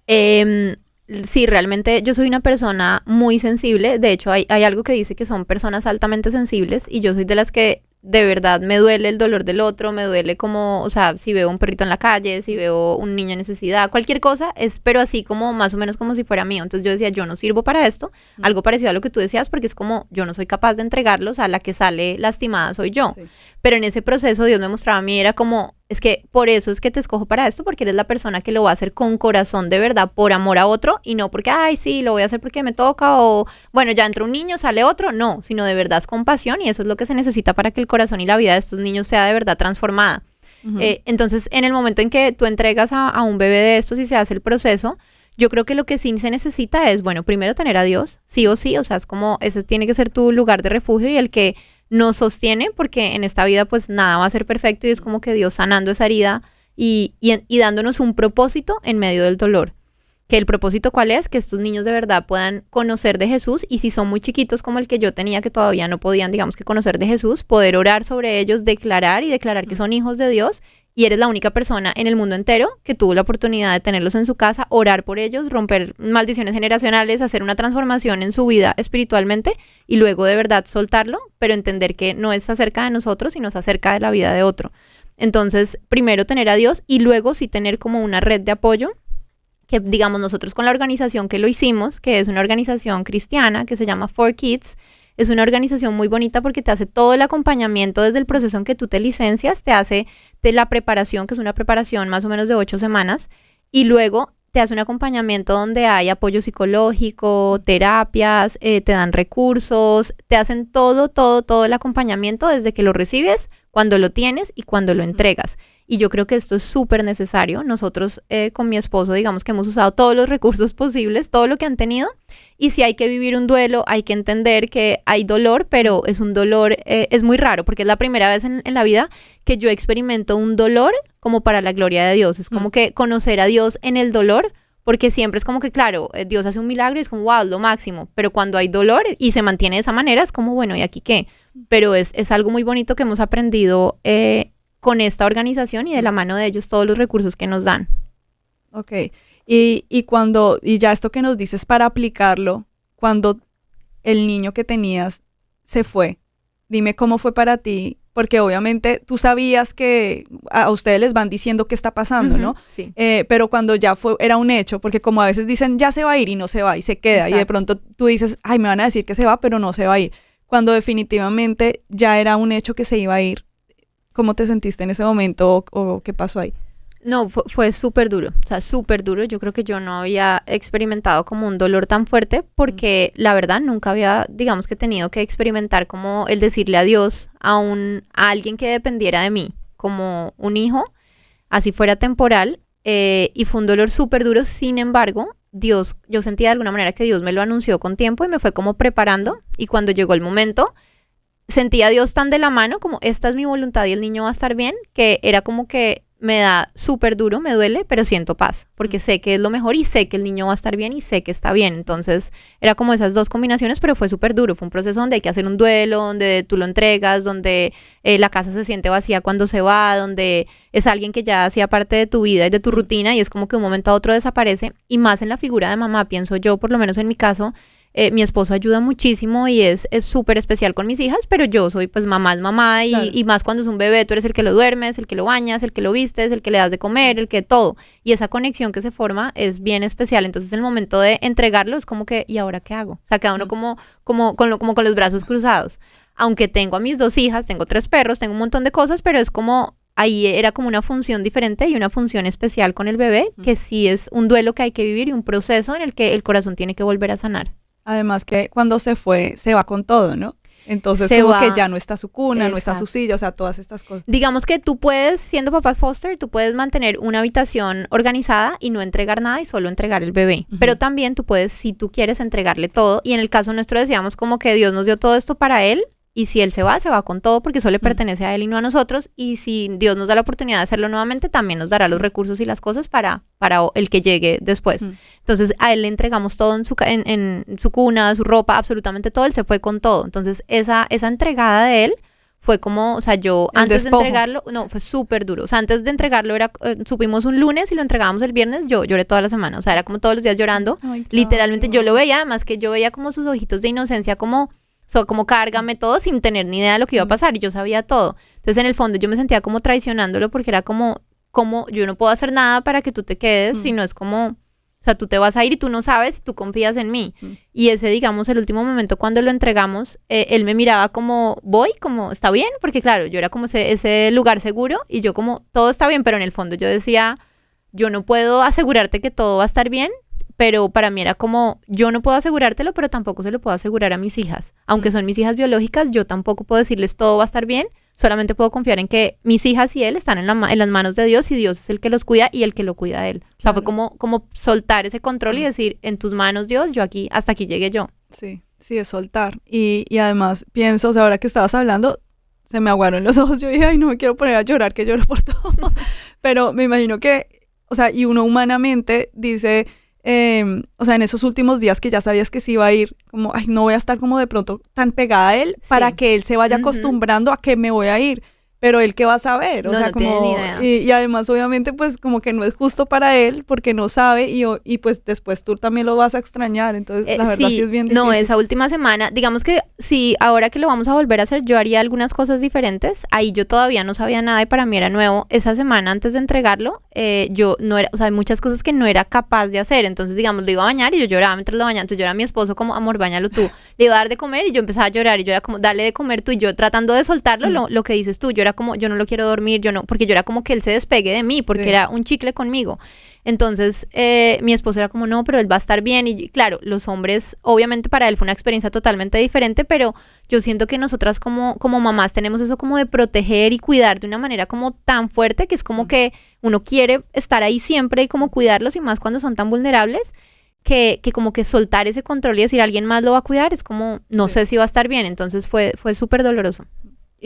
S3: Sí, realmente yo soy una persona muy sensible. De hecho, hay algo que dice que son personas altamente sensibles y yo soy de las que de verdad me duele el dolor del otro, me duele como, o sea, si veo un perrito en la calle, si veo un niño en necesidad, cualquier cosa, pero así como más o menos como si fuera mío. Entonces yo decía, yo no sirvo para esto, algo parecido a lo que tú decías, porque es como, yo no soy capaz de entregarlos, a la que sale lastimada soy yo. Sí. Pero en ese proceso Dios me mostraba a mí, era como, es que por eso es que te escojo para esto, porque eres la persona que lo va a hacer con corazón de verdad, por amor a otro, y no porque, ay, sí, lo voy a hacer porque me toca, o bueno, ya entra un niño, sale otro, no, sino de verdad es compasión, y eso es lo que se necesita para que el corazón y la vida de estos niños sea de verdad transformada. Uh-huh. Entonces, en el momento en que tú entregas a un bebé de estos y se hace el proceso, yo creo que lo que sí se necesita es, bueno, primero tener a Dios, sí o sí, o sea, es como, ese tiene que ser tu lugar de refugio y el que nos sostiene, porque en esta vida pues nada va a ser perfecto y es como que Dios sanando esa herida y dándonos un propósito en medio del dolor. Que el propósito ¿cuál es? Que estos niños de verdad puedan conocer de Jesús, y si son muy chiquitos como el que yo tenía, que todavía no podían, digamos que conocer de Jesús, poder orar sobre ellos, declarar que son hijos de Dios, y eres la única persona en el mundo entero que tuvo la oportunidad de tenerlos en su casa, orar por ellos, romper maldiciones generacionales, hacer una transformación en su vida espiritualmente, y luego de verdad soltarlo, pero entender que no es acerca de nosotros, sino es acerca de la vida de otro. Entonces, primero tener a Dios, y luego sí tener como una red de apoyo, que digamos nosotros con la organización que lo hicimos, que es una organización cristiana que se llama 4Kids, es una organización muy bonita porque te hace todo el acompañamiento desde el proceso en que tú te licencias, te hace de la preparación, que es una preparación más o menos de 8 semanas, y luego te hace un acompañamiento donde hay apoyo psicológico, terapias, te dan recursos, te hacen todo el acompañamiento desde que lo recibes, cuando lo tienes y cuando lo entregas. Y yo creo que esto es súper necesario. Nosotros con mi esposo, digamos que hemos usado todos los recursos posibles, todo lo que han tenido. Y si hay que vivir un duelo, hay que entender que hay dolor, pero es un dolor, es muy raro, porque es la primera vez en la vida que yo experimento un dolor como para la gloria de Dios. Es como que conocer a Dios en el dolor, porque siempre es como que, claro, Dios hace un milagro y es como, wow, es lo máximo. Pero cuando hay dolor y se mantiene de esa manera, es como, bueno, ¿y aquí qué? Pero es algo muy bonito que hemos aprendido con esta organización y de la mano de ellos todos los recursos que nos dan.
S2: Ok, y ya esto que nos dices para aplicarlo, cuando el niño que tenías se fue, dime cómo fue para ti, porque obviamente tú sabías que a ustedes les van diciendo qué está pasando, ¿no?
S3: Sí.
S2: Pero cuando ya era un hecho, porque como a veces dicen ya se va a ir y no se va y se queda. Exacto. Y de pronto tú dices, ay, me van a decir que se va, pero no se va a ir. Cuando definitivamente ya era un hecho que se iba a ir, ¿cómo te sentiste en ese momento o qué pasó ahí?
S3: No, fue súper duro, o sea, súper duro. Yo creo que yo no había experimentado como un dolor tan fuerte porque la verdad nunca había, digamos que tenido que experimentar como el decirle adiós a alguien que dependiera de mí, como un hijo, así fuera temporal, y fue un dolor súper duro. Sin embargo, yo sentía de alguna manera que Dios me lo anunció con tiempo y me fue como preparando, y cuando llegó el momento, sentía a Dios tan de la mano como esta es mi voluntad y el niño va a estar bien, que era como que me da súper duro, me duele, pero siento paz, porque sé que es lo mejor y sé que el niño va a estar bien y sé que está bien. Entonces era como esas dos combinaciones, pero fue súper duro. Fue un proceso donde hay que hacer un duelo, donde tú lo entregas, donde la casa se siente vacía cuando se va, donde es alguien que ya hacía parte de tu vida y de tu rutina y es como que de un momento a otro desaparece. Y más en la figura de mamá, pienso yo, por lo menos en mi caso, mi esposo ayuda muchísimo y es súper especial con mis hijas, pero yo soy pues mamá es mamá y más cuando es un bebé, tú eres el que lo duermes, el que lo bañas, el que lo vistes, el que le das de comer, el que todo. Y esa conexión que se forma es bien especial. Entonces en el momento de entregarlo es como que, ¿y ahora qué hago? O sea, cada uno como con los brazos cruzados. Aunque tengo a mis 2 hijas, tengo 3 perros, tengo un montón de cosas, pero es como... Ahí era como una función diferente y una función especial con el bebé, que sí es un duelo que hay que vivir y un proceso en el que el corazón tiene que volver a sanar.
S2: Además que cuando se fue, se va con todo, ¿no? Entonces
S3: Se
S2: como
S3: va.
S2: que ya no está su cuna, no está
S3: Exacto.
S2: su silla, o sea, todas estas cosas.
S3: Digamos que tú puedes, siendo papá foster, tú puedes mantener una habitación organizada y no entregar nada y solo entregar el bebé. Pero también tú puedes, si tú quieres, entregarle todo. Y en el caso nuestro decíamos como que Dios nos dio todo esto para él. Y si él se va con todo porque eso le pertenece a él y no a nosotros. Y si Dios nos da la oportunidad de hacerlo nuevamente, también nos dará los recursos y las cosas para el que llegue después. Entonces a él le entregamos todo en su cuna, su ropa, absolutamente todo. Él se fue con todo. Entonces esa entregada de él fue como, o sea, yo
S2: El
S3: antes
S2: despojo.
S3: de entregarlo, no, fue súper duro. O sea, antes de entregarlo supimos un lunes y lo entregábamos el viernes, yo lloré toda la semana. O sea, era como todos los días llorando.
S2: Ay,
S3: Literalmente
S2: claro.
S3: yo lo veía, además que yo veía como sus ojitos de inocencia, como cárgame todo sin tener ni idea de lo que iba a pasar y yo sabía todo. Entonces en el fondo yo me sentía como traicionándolo porque era como yo no puedo hacer nada para que tú te quedes, sino es como, o sea, tú te vas a ir y tú no sabes y tú confías en mí. Y ese, digamos, el último momento cuando lo entregamos, él me miraba como, como, ¿está bien? Porque claro, yo era como ese lugar seguro y yo como, todo está bien, pero en el fondo yo decía, yo no puedo asegurarte que todo va a estar bien, pero para mí era como, yo no puedo asegurártelo, pero tampoco se lo puedo asegurar a mis hijas. Aunque son mis hijas biológicas, yo tampoco puedo decirles todo va a estar bien, solamente puedo confiar en que mis hijas y él están en las manos de Dios y Dios es el que los cuida y el que lo cuida a él. O sea, fue como soltar ese control y decir, en tus manos Dios, yo aquí, hasta aquí llegué yo.
S2: Sí, es soltar. Y además pienso, o sea, ahora que estabas hablando, se me aguaron los ojos. Yo dije, ay, no me quiero poner a llorar, que lloro por todo. Pero me imagino que, o sea, y uno humanamente dice... o sea, en esos últimos días que ya sabías que se iba a ir, como, ay, no voy a estar como de pronto tan pegada a él para que él se vaya acostumbrando a que me voy a ir. Pero él qué va a saber, o
S3: No,
S2: sea,
S3: no
S2: como,
S3: tiene ni idea.
S2: y además obviamente pues como que no es justo para él porque no sabe y pues después tú también lo vas a extrañar, entonces la verdad sí es bien difícil.
S3: No, esa última semana, digamos que sí, ahora que lo vamos a volver a hacer, yo haría algunas cosas diferentes, ahí yo todavía no sabía nada y para mí era nuevo. Esa semana antes de entregarlo, yo no era, o sea, hay muchas cosas que no era capaz de hacer, entonces digamos, lo iba a bañar y yo lloraba mientras lo bañaba, entonces yo era a mi esposo como, amor, báñalo tú, le iba a dar de comer y yo empezaba a llorar y yo era como, dale de comer tú y yo tratando de soltarlo, lo que dices tú, yo era como, yo no lo quiero dormir, yo no, porque yo era como que él se despegue de mí, porque era un chicle conmigo. Entonces, mi esposo era como, no, pero él va a estar bien. Y claro, los hombres, obviamente para él fue una experiencia totalmente diferente, pero yo siento que nosotras como mamás tenemos eso como de proteger y cuidar de una manera como tan fuerte, que es como que uno quiere estar ahí siempre y como cuidarlos, y más cuando son tan vulnerables, que como que soltar ese control y decir alguien más lo va a cuidar, es como, no sé si va a estar bien. Entonces fue súper doloroso.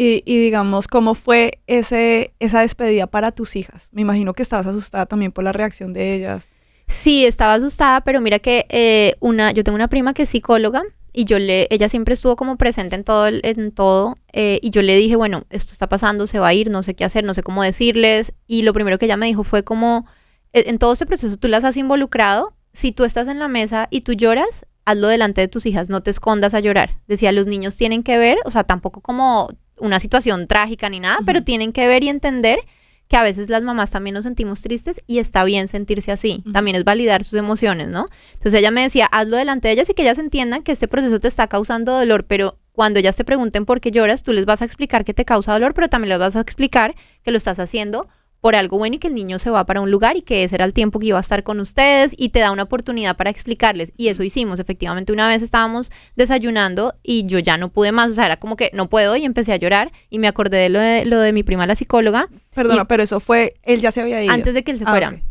S2: Y digamos, ¿cómo fue esa despedida para tus hijas? Me imagino que estabas asustada también por la reacción de ellas.
S3: Sí, estaba asustada, pero mira que yo tengo una prima que es psicóloga y ella siempre estuvo como presente en todo, y yo le dije, bueno, esto está pasando, se va a ir, no sé qué hacer, no sé cómo decirles, y lo primero que ella me dijo fue como, en todo este proceso tú las has involucrado, si tú estás en la mesa y tú lloras, hazlo delante de tus hijas, no te escondas a llorar. Decía, los niños tienen que ver, o sea, tampoco como una situación trágica ni nada, pero tienen que ver y entender que a veces las mamás también nos sentimos tristes y está bien sentirse así. También es validar sus emociones, ¿no? Entonces ella me decía, hazlo delante de ellas y que ellas entiendan que este proceso te está causando dolor, pero cuando ellas te pregunten por qué lloras, tú les vas a explicar que te causa dolor, pero también les vas a explicar que lo estás haciendo por algo bueno y que el niño se va para un lugar y que ese era el tiempo que iba a estar con ustedes, y te da una oportunidad para explicarles. Y eso hicimos. Efectivamente, una vez estábamos desayunando y yo ya no pude más, o sea, era como que no puedo, y empecé a llorar y me acordé de lo de mi prima la psicóloga.
S2: Perdona, pero eso fue, él ya se había ido.
S3: Antes de que él se fuera.
S2: Okay.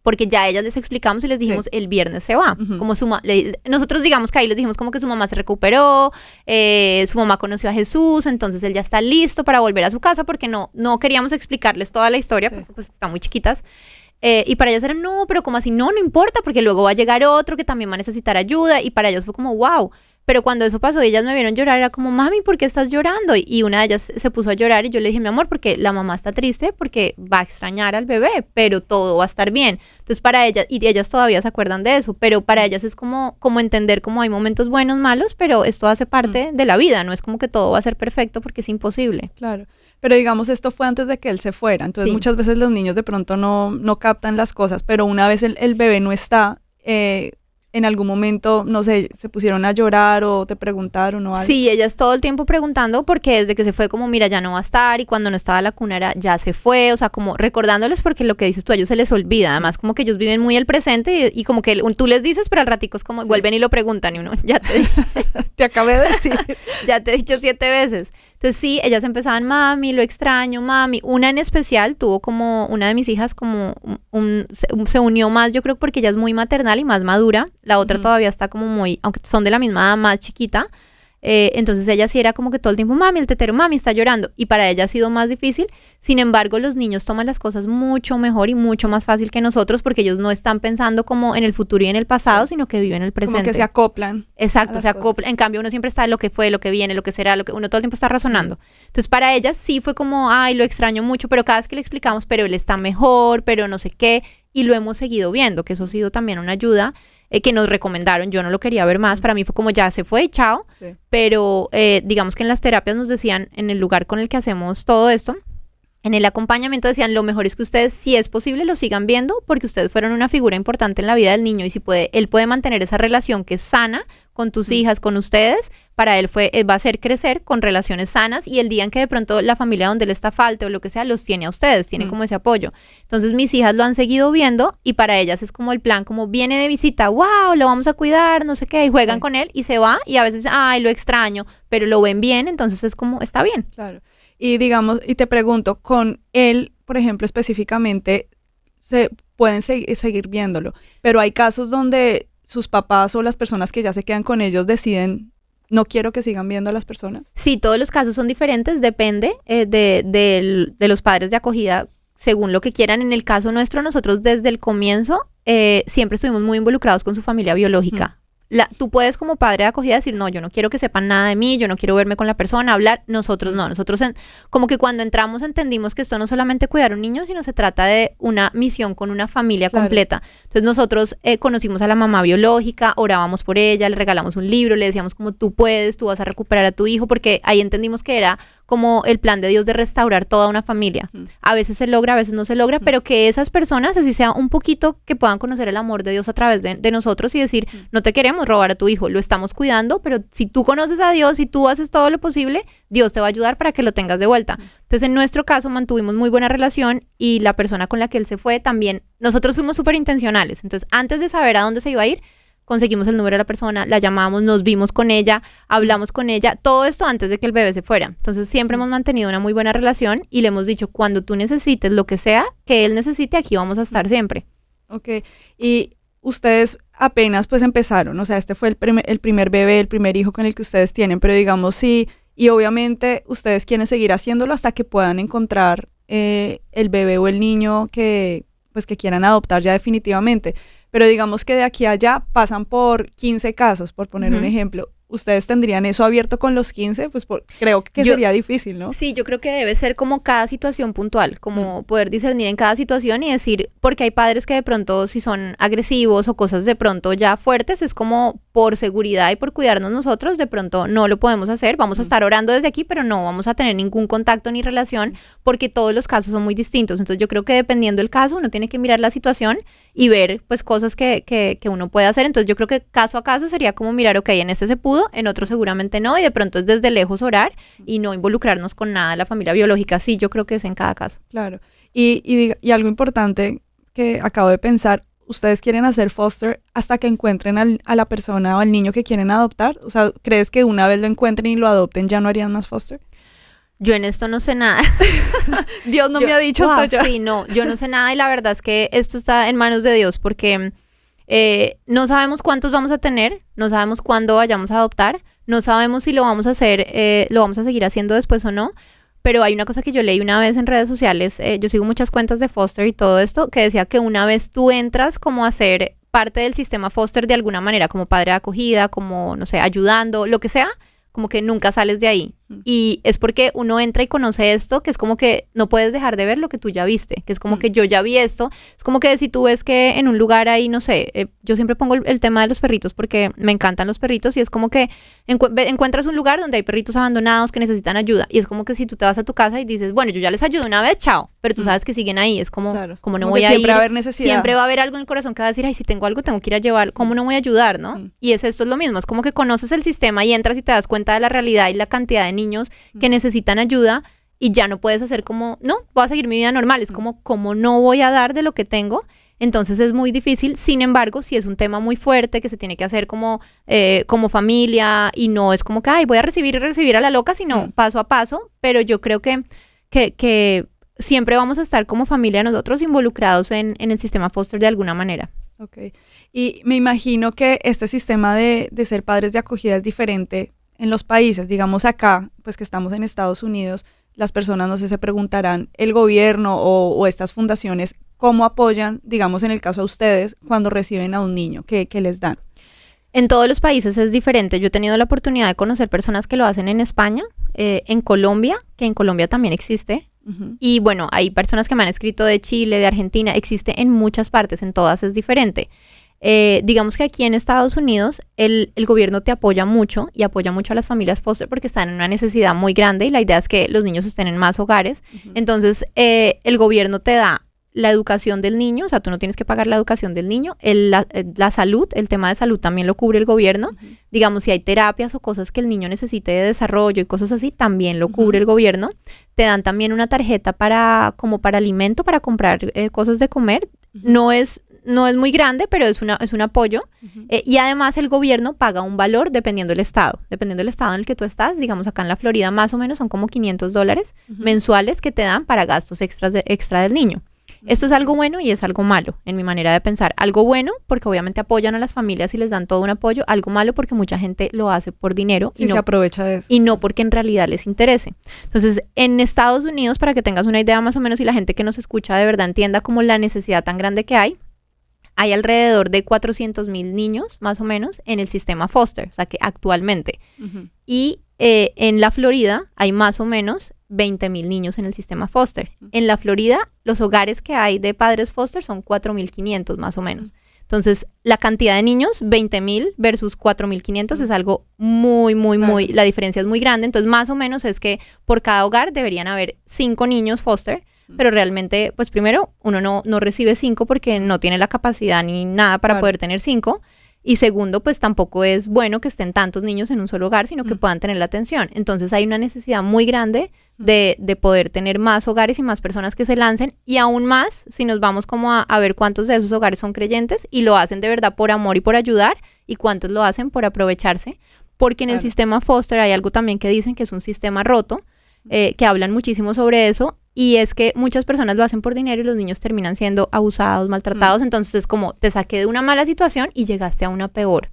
S3: porque ya a ellas les explicamos y les dijimos,
S2: Sí.
S3: el viernes se va.
S2: Ujú.
S3: Como nosotros digamos que ahí les dijimos como que su mamá se recuperó, su mamá conoció a Jesús, entonces él ya está listo para volver a su casa, porque no queríamos explicarles toda la historia,
S2: Sí.
S3: porque pues están muy chiquitas. Y para ellas era, no, pero como así, no importa, porque luego va a llegar otro que también va a necesitar ayuda, y para ellas fue como, wow. Pero cuando eso pasó y ellas me vieron llorar, era como, mami, ¿por qué estás llorando? Y una de ellas se puso a llorar y yo le dije, mi amor, porque la mamá está triste porque va a extrañar al bebé, pero todo va a estar bien. Entonces para ellas, y ellas todavía se acuerdan de eso, pero para ellas es como entender como hay momentos buenos, malos, pero esto hace parte de la vida, no es como que todo va a ser perfecto porque es imposible.
S2: Claro, pero digamos esto fue antes de que él se fuera, entonces
S3: Sí.
S2: muchas veces los niños de pronto no captan las cosas, pero una vez el bebé no está, en algún momento, no sé, se pusieron a llorar o te preguntaron o algo.
S3: Sí, ellas todo el tiempo preguntando porque desde que se fue como, mira, ya no va a estar, y cuando no estaba la cuna era, ya se fue, o sea, como recordándoles, porque lo que dices tú, a ellos se les olvida, además como que ellos viven muy el presente y como que tú les dices, pero al ratico es como, vuelven y lo preguntan y uno, ya te dije.
S2: Te acabé de decir.
S3: Ya te he dicho 7 veces. Entonces sí, ellas empezaban, mami, lo extraño, mami. Una en especial tuvo como, una de mis hijas como se unió más, yo creo porque ella es muy maternal y más madura. La otra todavía está como muy, aunque son de la misma edad, más chiquita. Entonces ella sí era como que todo el tiempo, mami, el tetero, mami, está llorando. Y para ella ha sido más difícil. Sin embargo, los niños toman las cosas mucho mejor y mucho más fácil que nosotros, porque ellos no están pensando como en el futuro y en el pasado, sino que viven el presente.
S2: Como que se acoplan.
S3: Exacto,
S2: a
S3: se
S2: las
S3: acopla. En cambio, uno siempre está en lo que fue, lo que viene, lo que será, lo que uno todo el tiempo está razonando. Entonces, para ella sí fue como, ay, lo extraño mucho, pero cada vez que le explicamos, pero él está mejor, pero no sé qué, y lo hemos seguido viendo, que eso ha sido también una ayuda que nos recomendaron. Yo no lo quería ver más, para mí fue como ya se fue, chao.
S2: Sí.
S3: Pero digamos que en las terapias nos decían, en el lugar con el que hacemos todo esto, en el acompañamiento decían, lo mejor es que ustedes, si es posible, lo sigan viendo, porque ustedes fueron una figura importante en la vida del niño, y si él puede mantener esa relación que es sana con tus hijas, con ustedes, para él va a ser crecer con relaciones sanas, y el día en que de pronto la familia donde él está falte o lo que sea, los tiene a ustedes, tiene como ese apoyo. Entonces mis hijas lo han seguido viendo, y para ellas es como el plan, como viene de visita, wow, lo vamos a cuidar, no sé qué, y juegan con él y se va, y a veces, ay, lo extraño, pero lo ven bien, entonces es como, está bien.
S2: Claro. Y digamos, y te pregunto, con él, por ejemplo, específicamente, se pueden seguir viéndolo, pero hay casos donde sus papás o las personas que ya se quedan con ellos deciden, no quiero que sigan viendo a las personas.
S3: Sí, todos los casos son diferentes, depende de los padres de acogida, según lo que quieran. En el caso nuestro, nosotros desde el comienzo siempre estuvimos muy involucrados con su familia biológica. Tú puedes como padre de acogida decir, no, yo no quiero que sepan nada de mí, yo no quiero verme con la persona, hablar. Nosotros no, nosotros como que cuando entramos entendimos que esto no solamente cuidar a un niño, sino se trata de una misión con una familia completa. Entonces nosotros conocimos a la mamá biológica, orábamos por ella, le regalamos un libro, le decíamos como tú puedes, tú vas a recuperar a tu hijo, porque ahí entendimos que era como el plan de Dios de restaurar toda una familia. A veces se logra, a veces no se logra, pero que esas personas, así sea un poquito, que puedan conocer el amor de Dios a través de nosotros y decir, no te queremos robar a tu hijo, lo estamos cuidando, pero si tú conoces a Dios y tú haces todo lo posible, Dios te va a ayudar para que lo tengas de vuelta. Entonces, en nuestro caso, mantuvimos muy buena relación, y la persona con la que él se fue también, nosotros fuimos súper intencionales. Entonces, antes de saber a dónde se iba a ir, conseguimos el número de la persona, la llamamos, nos vimos con ella, hablamos con ella, todo esto antes de que el bebé se fuera. Entonces, siempre hemos mantenido una muy buena relación, y le hemos dicho, cuando tú necesites lo que sea que él necesite, aquí vamos a estar siempre.
S2: Ok, y ustedes apenas pues empezaron, o sea, este fue el primer bebé, el primer hijo con el que ustedes tienen, pero digamos sí, y obviamente ustedes quieren seguir haciéndolo hasta que puedan encontrar el bebé o el niño que quieran adoptar ya definitivamente, pero digamos que de aquí a allá pasan por 15 casos, por poner un ejemplo. ¿Ustedes tendrían eso abierto con los 15? Pues creo que sería difícil, ¿no?
S3: Sí, yo creo que debe ser como cada situación puntual, como poder discernir en cada situación y decir, porque hay padres que de pronto si son agresivos o cosas de pronto ya fuertes, es como por seguridad y por cuidarnos nosotros, de pronto no lo podemos hacer, vamos a estar orando desde aquí, pero no vamos a tener ningún contacto ni relación, porque todos los casos son muy distintos. Entonces yo creo que dependiendo del caso, uno tiene que mirar la situación y ver pues cosas que uno puede hacer. Entonces yo creo que caso a caso sería como mirar, ok, en este se pudo, en otro seguramente no, y de pronto es desde lejos orar y no involucrarnos con nada de la familia biológica. Sí, yo creo que es en cada caso.
S2: Claro. Y algo importante que acabo de pensar, ¿ustedes quieren hacer foster hasta que encuentren a la persona o al niño que quieren adoptar? O sea, ¿crees que una vez lo encuentren y lo adopten ya no harían más foster?
S3: Yo en esto no sé nada.
S2: Dios no me ha dicho hasta ya.
S3: Sí, no, yo no sé nada y la verdad es que esto está en manos de Dios porque no sabemos cuántos vamos a tener, no sabemos cuándo vayamos a adoptar, no sabemos si lo vamos a hacer, lo vamos a seguir haciendo después o no, pero hay una cosa que yo leí una vez en redes sociales, yo sigo muchas cuentas de foster y todo esto, que decía que una vez tú entras como a ser parte del sistema foster de alguna manera, como padre de acogida, como, no sé, ayudando, lo que sea, como que nunca sales de ahí. Y es porque uno entra y conoce esto, que es como que no puedes dejar de ver lo que tú ya viste, que es como que yo ya vi esto. Es como que si tú ves que en un lugar ahí, no sé, yo siempre pongo el tema de los perritos porque me encantan los perritos y es como que encuentras un lugar donde hay perritos abandonados que necesitan ayuda y es como que si tú te vas a tu casa y dices, bueno, yo ya les ayudé una vez, chao, pero tú sabes que siguen ahí, es como,
S2: Claro.
S3: como no
S2: Como
S3: voy
S2: que
S3: a
S2: siempre
S3: ir.
S2: va a haber necesidad.
S3: Siempre va a haber algo en el corazón que va a decir, ay, si tengo algo tengo que ir a llevar, ¿cómo no voy a ayudar, no? Y esto es lo mismo, es como que conoces el sistema y entras y te das cuenta de la realidad y la cantidad de niños que necesitan ayuda y ya no puedes hacer como, no, voy a seguir mi vida normal, es como no voy a dar de lo que tengo, entonces es muy difícil. Sin embargo, si es un tema muy fuerte que se tiene que hacer como familia y no es como que, ay, voy a recibir y recibir a la loca, sino paso a paso, pero yo creo que siempre vamos a estar como familia nosotros involucrados en el sistema foster de alguna manera.
S2: Ok. Y me imagino que este sistema de ser padres de acogida es diferente en los países. Digamos acá, pues que estamos en Estados Unidos, las personas, no sé, se preguntarán, el gobierno o estas fundaciones, ¿cómo apoyan, digamos en el caso a ustedes, cuando reciben a un niño? ¿Qué les dan?
S3: En todos los países es diferente. Yo he tenido la oportunidad de conocer personas que lo hacen en España, en Colombia, que en Colombia también existe. Y bueno, hay personas que me han escrito de Chile, de Argentina, existe en muchas partes, en todas es diferente. Digamos que aquí en Estados Unidos el gobierno te apoya mucho y apoya mucho a las familias foster porque están en una necesidad muy grande y la idea es que los niños estén en más hogares. Entonces el gobierno te da la educación del niño, o sea, tú no tienes que pagar la educación del niño, la salud, el tema de salud también lo cubre el gobierno. Digamos, si hay terapias o cosas que el niño necesite de desarrollo y cosas así, también lo cubre el gobierno. Te dan también una tarjeta como para alimento, para comprar cosas de comer. No es muy grande, pero es un apoyo. Y además el gobierno paga un valor dependiendo del estado. Dependiendo del estado en el que tú estás, digamos acá en la Florida más o menos son como $500 mensuales que te dan para gastos extra del niño. Esto es algo bueno y es algo malo, en mi manera de pensar. Algo bueno, porque obviamente apoyan a las familias y les dan todo un apoyo. Algo malo, porque mucha gente lo hace por dinero.
S2: Y no, se aprovecha de eso.
S3: Y no porque en realidad les interese. Entonces, en Estados Unidos, para que tengas una idea más o menos y la gente que nos escucha de verdad entienda como la necesidad tan grande que hay alrededor de 400,000 niños, más o menos, en el sistema foster, o sea, que actualmente. Y en la Florida hay más o menos 20,000 niños en el sistema foster. En la Florida, los hogares que hay de padres foster son 4,500 más o menos. Entonces, la cantidad de niños, 20,000 versus 4,500 es algo muy, la diferencia es muy grande. Entonces, más o menos es que por cada hogar deberían haber 5 niños foster, pero realmente, pues primero, uno no recibe 5 porque no tiene la capacidad ni nada para poder tener 5. Y segundo, pues tampoco es bueno que estén tantos niños en un solo hogar, sino que puedan tener la atención. Entonces hay una necesidad muy grande de poder tener más hogares y más personas que se lancen. Y aún más, si nos vamos como a ver cuántos de esos hogares son creyentes y lo hacen de verdad por amor y por ayudar, y cuántos lo hacen por aprovecharse. Porque en el sistema foster hay algo también que dicen que es un sistema roto, que hablan muchísimo sobre eso. Y es que muchas personas lo hacen por dinero y los niños terminan siendo abusados, maltratados. Entonces es como, te saqué de una mala situación y llegaste a una peor.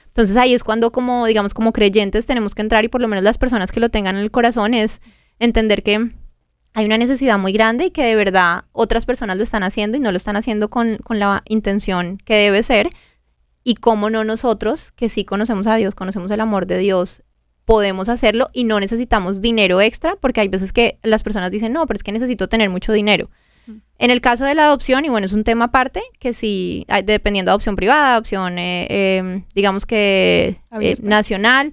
S3: Entonces ahí es cuando, como digamos, como creyentes tenemos que entrar, y por lo menos las personas que lo tengan en el corazón, es entender que hay una necesidad muy grande y que de verdad otras personas lo están haciendo y no lo están haciendo con la intención que debe ser. Y cómo no nosotros, que sí conocemos a Dios, conocemos el amor de Dios, podemos hacerlo y no necesitamos dinero extra, porque hay veces que las personas dicen, no, pero es que necesito tener mucho dinero. En el caso de la adopción, y bueno, es un tema aparte, que sí, dependiendo de adopción privada, adopción, digamos que nacional,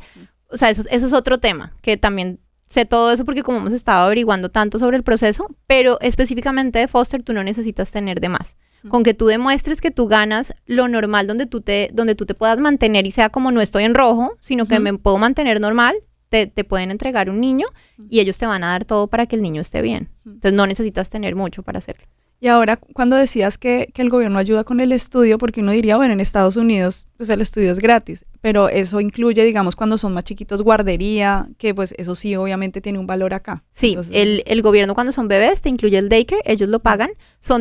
S3: o sea, eso es otro tema, que también sé todo eso porque como hemos estado averiguando tanto sobre el proceso, pero específicamente de foster tú no necesitas tener de más. Con que tú demuestres que tú ganas lo normal donde tú te puedas mantener y sea como no estoy en rojo, sino que me puedo mantener normal, te pueden entregar un niño y ellos te van a dar todo para que el niño esté bien. Entonces no necesitas tener mucho para hacerlo.
S2: Y ahora, cuando decías que el gobierno ayuda con el estudio, porque uno diría, bueno, en Estados Unidos, pues el estudio es gratis, pero eso incluye, digamos, cuando son más chiquitos, guardería, que pues eso sí, obviamente tiene un valor acá.
S3: Sí,
S2: Entonces,
S3: el gobierno cuando son bebés te incluye el daycare, ellos lo pagan.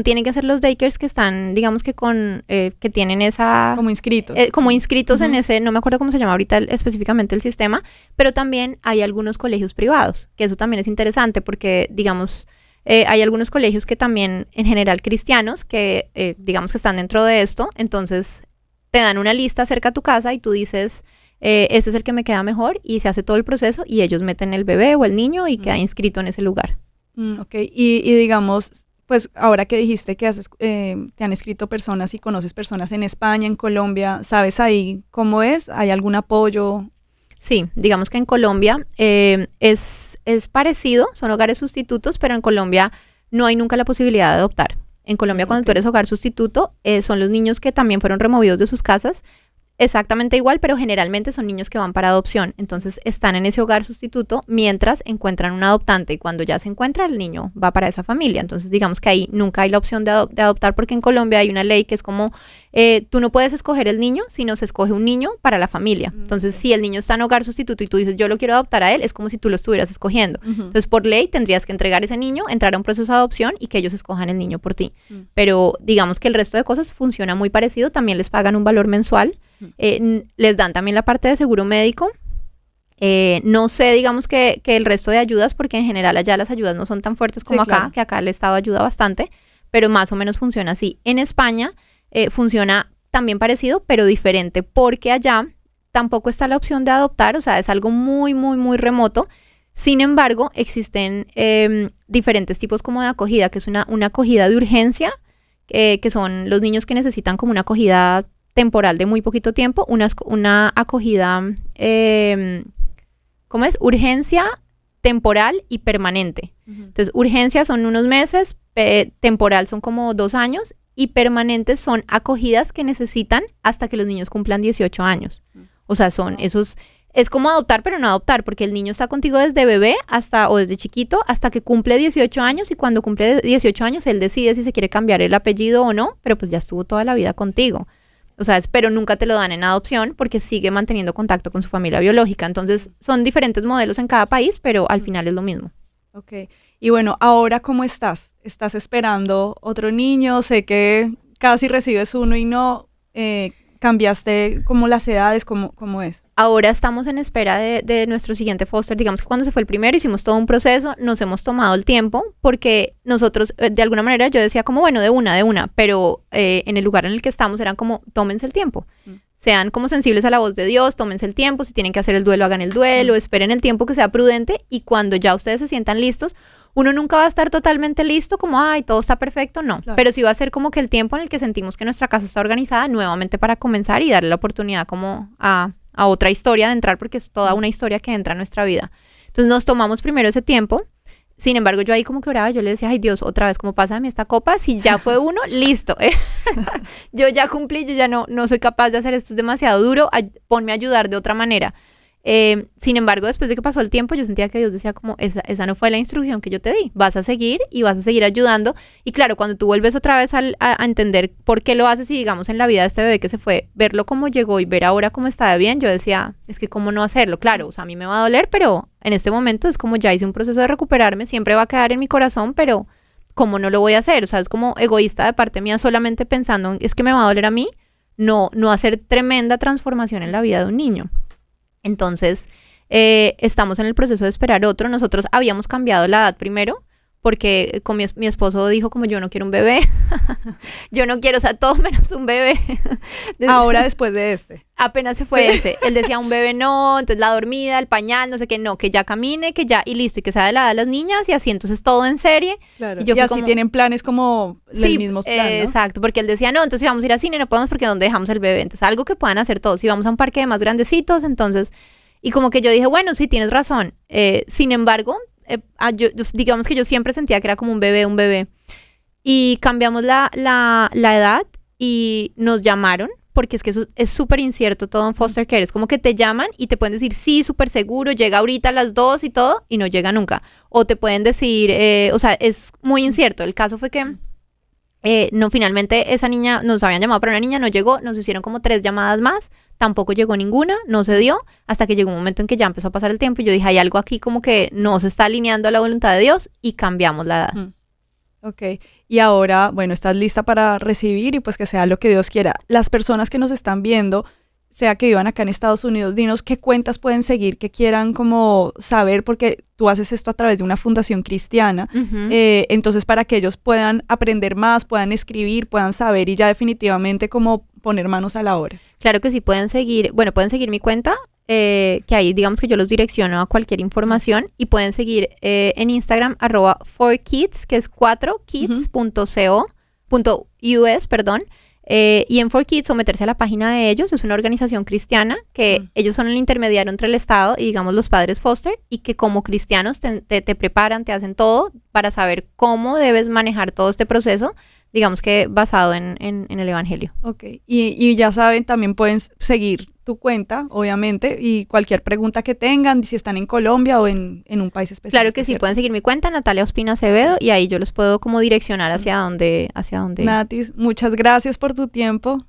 S3: Tienen que ser los daycares que están, digamos que que tienen esa...
S2: como inscritos.
S3: Como inscritos en
S2: Ujú.
S3: ese, no me acuerdo cómo se llama ahorita específicamente el sistema, pero también hay algunos colegios privados, que eso también es interesante porque, digamos, hay algunos colegios que también, en general cristianos, que digamos que están dentro de esto, entonces te dan una lista cerca a tu casa y tú dices, este es el que me queda mejor y se hace todo el proceso y ellos meten el bebé o el niño y queda inscrito en ese lugar.
S2: Ok, y digamos, pues ahora que dijiste que te han escrito personas y conoces personas en España, en Colombia, ¿sabes ahí cómo es? ¿Hay algún apoyo?
S3: Sí, digamos que en Colombia es parecido, son hogares sustitutos, pero en Colombia no hay nunca la posibilidad de adoptar. En Colombia, cuando tú eres hogar sustituto, son los niños que también fueron removidos de sus casas, exactamente igual, pero generalmente son niños que van para adopción. Entonces están en ese hogar sustituto mientras encuentran un adoptante y cuando ya se encuentra el niño va para esa familia. Entonces digamos que ahí nunca hay la opción de adoptar porque en Colombia hay una ley que es como tú no puedes escoger el niño, sino se escoge un niño para la familia. Entonces si el niño está en hogar sustituto y tú dices yo lo quiero adoptar a él, es como si tú lo estuvieras escogiendo. Entonces por ley tendrías que entregar ese niño, entrar a un proceso de adopción y que ellos escojan el niño por ti. Pero digamos que el resto de cosas funciona muy parecido, también les pagan un valor mensual. Les dan también la parte de seguro médico. No sé, digamos que el resto de ayudas, porque en general allá las ayudas no son tan fuertes como acá,
S2: claro.
S3: que acá el Estado ayuda bastante, pero más o menos funciona así. En España funciona también parecido, pero diferente, porque allá tampoco está la opción de adoptar, o sea, es algo muy, muy, muy remoto. Sin embargo, existen diferentes tipos como de acogida, que es una acogida de urgencia, que son los niños que necesitan como una acogida temporal de muy poquito tiempo, una acogida, ¿cómo es? Urgencia temporal y permanente. Entonces, urgencia son unos meses, temporal son como 2 años y permanentes son acogidas que necesitan hasta que los niños cumplan 18 años. O sea, es como adoptar, pero no adoptar, porque el niño está contigo desde bebé o desde chiquito hasta que cumple 18 años y cuando cumple 18 años él decide si se quiere cambiar el apellido o no, pero pues ya estuvo toda la vida contigo. O sea, pero nunca te lo dan en adopción porque sigue manteniendo contacto con su familia biológica. Entonces, son diferentes modelos en cada país, pero al final es lo mismo.
S2: Ok, y bueno, ahora ¿cómo estás? ¿Estás esperando otro niño? Sé que casi recibes uno y no, ¿cambiaste como las edades? ¿Cómo es?
S3: Ahora estamos en espera de nuestro siguiente foster. Digamos que cuando se fue el primero hicimos todo un proceso, nos hemos tomado el tiempo porque nosotros, de alguna manera yo decía como bueno, de una, pero en el lugar en el que estamos eran como tómense el tiempo. Sean como sensibles a la voz de Dios, tómense el tiempo, si tienen que hacer el duelo, hagan el duelo, esperen el tiempo que sea prudente y cuando ya ustedes se sientan listos, uno nunca va a estar totalmente listo como, ay, todo está perfecto, no,
S2: Claro.
S3: pero sí va a ser como que el tiempo en el que sentimos que nuestra casa está organizada nuevamente para comenzar y darle la oportunidad como a otra historia de entrar porque es toda una historia que entra a nuestra vida. Entonces nos tomamos primero ese tiempo. Sin embargo, yo ahí como que oraba, yo le decía, ay Dios, otra vez, ¿cómo pásame esta copa? Si ya fue uno, listo. Yo ya cumplí, yo ya no soy capaz de hacer esto, es demasiado duro, ponme a ayudar de otra manera. Sin embargo, después de que pasó el tiempo, yo sentía que Dios decía como, esa no fue la instrucción que yo te di, vas a seguir y vas a seguir ayudando. Y claro, cuando tú vuelves otra vez a entender por qué lo haces y digamos en la vida de este bebé que se fue, verlo cómo llegó y ver ahora cómo está de bien, yo decía, es que cómo no hacerlo, claro, o sea, a mí me va a doler, pero en este momento es como ya hice un proceso de recuperarme, siempre va a quedar en mi corazón, pero ¿cómo no lo voy a hacer? O sea, es como egoísta de parte mía solamente pensando, es que me va a doler a mí, no hacer tremenda transformación en la vida de un niño. Entonces, estamos en el proceso de esperar otro. Nosotros habíamos cambiado la edad primero porque con mi esposo dijo como yo no quiero un bebé. Yo no quiero, o sea, todo menos un bebé.
S2: Ahora después de este.
S3: Apenas se fue ese. Él decía un bebé no, entonces la dormida, el pañal, no sé qué, no, que ya camine, que ya, y listo, y que sea de la edad de las niñas y así, entonces todo en serie.
S2: Claro.
S3: Y yo
S2: Y
S3: fui
S2: así
S3: como,
S2: tienen planes como
S3: sí,
S2: el mismo plan, ¿no?
S3: exacto, porque él decía, no, entonces si vamos a ir a cine, no podemos porque ¿dónde dejamos el bebé? Entonces algo que puedan hacer todos, si vamos a un parque de más grandecitos, entonces, y como que yo dije, bueno, sí, tienes razón. Sin embargo, digamos que yo siempre sentía que era como un bebé, y cambiamos la edad y nos llamaron, porque es que eso es súper incierto todo en foster care, es como que te llaman y te pueden decir, sí, súper seguro, llega ahorita a las 2 y todo, y no llega nunca, o te pueden decir, o sea, es muy incierto. El caso fue que No, finalmente esa niña, nos habían llamado para una niña, no llegó, nos hicieron como 3 llamadas más, tampoco llegó ninguna, no se dio, hasta que llegó un momento en que ya empezó a pasar el tiempo y yo dije, hay algo aquí como que no se está alineando a la voluntad de Dios y cambiamos la edad.
S2: Ok, y ahora, bueno, estás lista para recibir y pues que sea lo que Dios quiera. Las personas que nos están viendo, sea que vivan acá en Estados Unidos, dinos qué cuentas pueden seguir, que quieran como saber, porque tú haces esto a través de una fundación cristiana, entonces para que ellos puedan aprender más, puedan escribir, puedan saber y ya definitivamente como poner manos a la obra.
S3: Claro que sí, pueden seguir mi cuenta, que ahí digamos que yo los direcciono a cualquier información y pueden seguir en Instagram @4kids, que es 4kids.co.us, perdón. Y en 4Kids o meterse a la página de ellos, es una organización cristiana que ellos son el intermediario entre el Estado y digamos los padres foster y que como cristianos te preparan, te hacen todo para saber cómo debes manejar todo este proceso, digamos que basado en el Evangelio.
S2: Ok, y ya saben, también pueden seguir tu cuenta, obviamente, y cualquier pregunta que tengan, si están en Colombia o en un país específico.
S3: Claro que sí,
S2: ¿cierto?
S3: pueden seguir mi cuenta, Natalia Ospina Acevedo, y ahí yo los puedo como direccionar hacia dónde.
S2: Natis, muchas gracias por tu tiempo.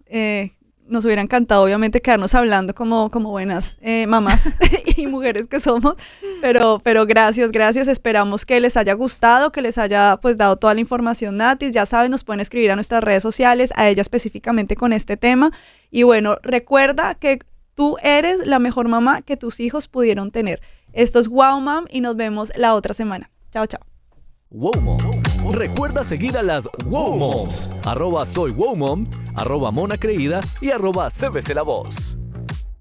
S2: Nos hubiera encantado, obviamente, quedarnos hablando como buenas mamás y mujeres que somos, pero gracias. Esperamos que les haya gustado, que les haya pues dado toda la información, Natis. Ya saben, nos pueden escribir a nuestras redes sociales, a ella específicamente con este tema. Y bueno, recuerda que tú eres la mejor mamá que tus hijos pudieron tener. Esto es Wow Mom y nos vemos la otra semana. Chao, chao.
S1: Wow Mom. Recuerda seguir a las Wow Moms. @soywowmom, @monacreída y @cbclavoz.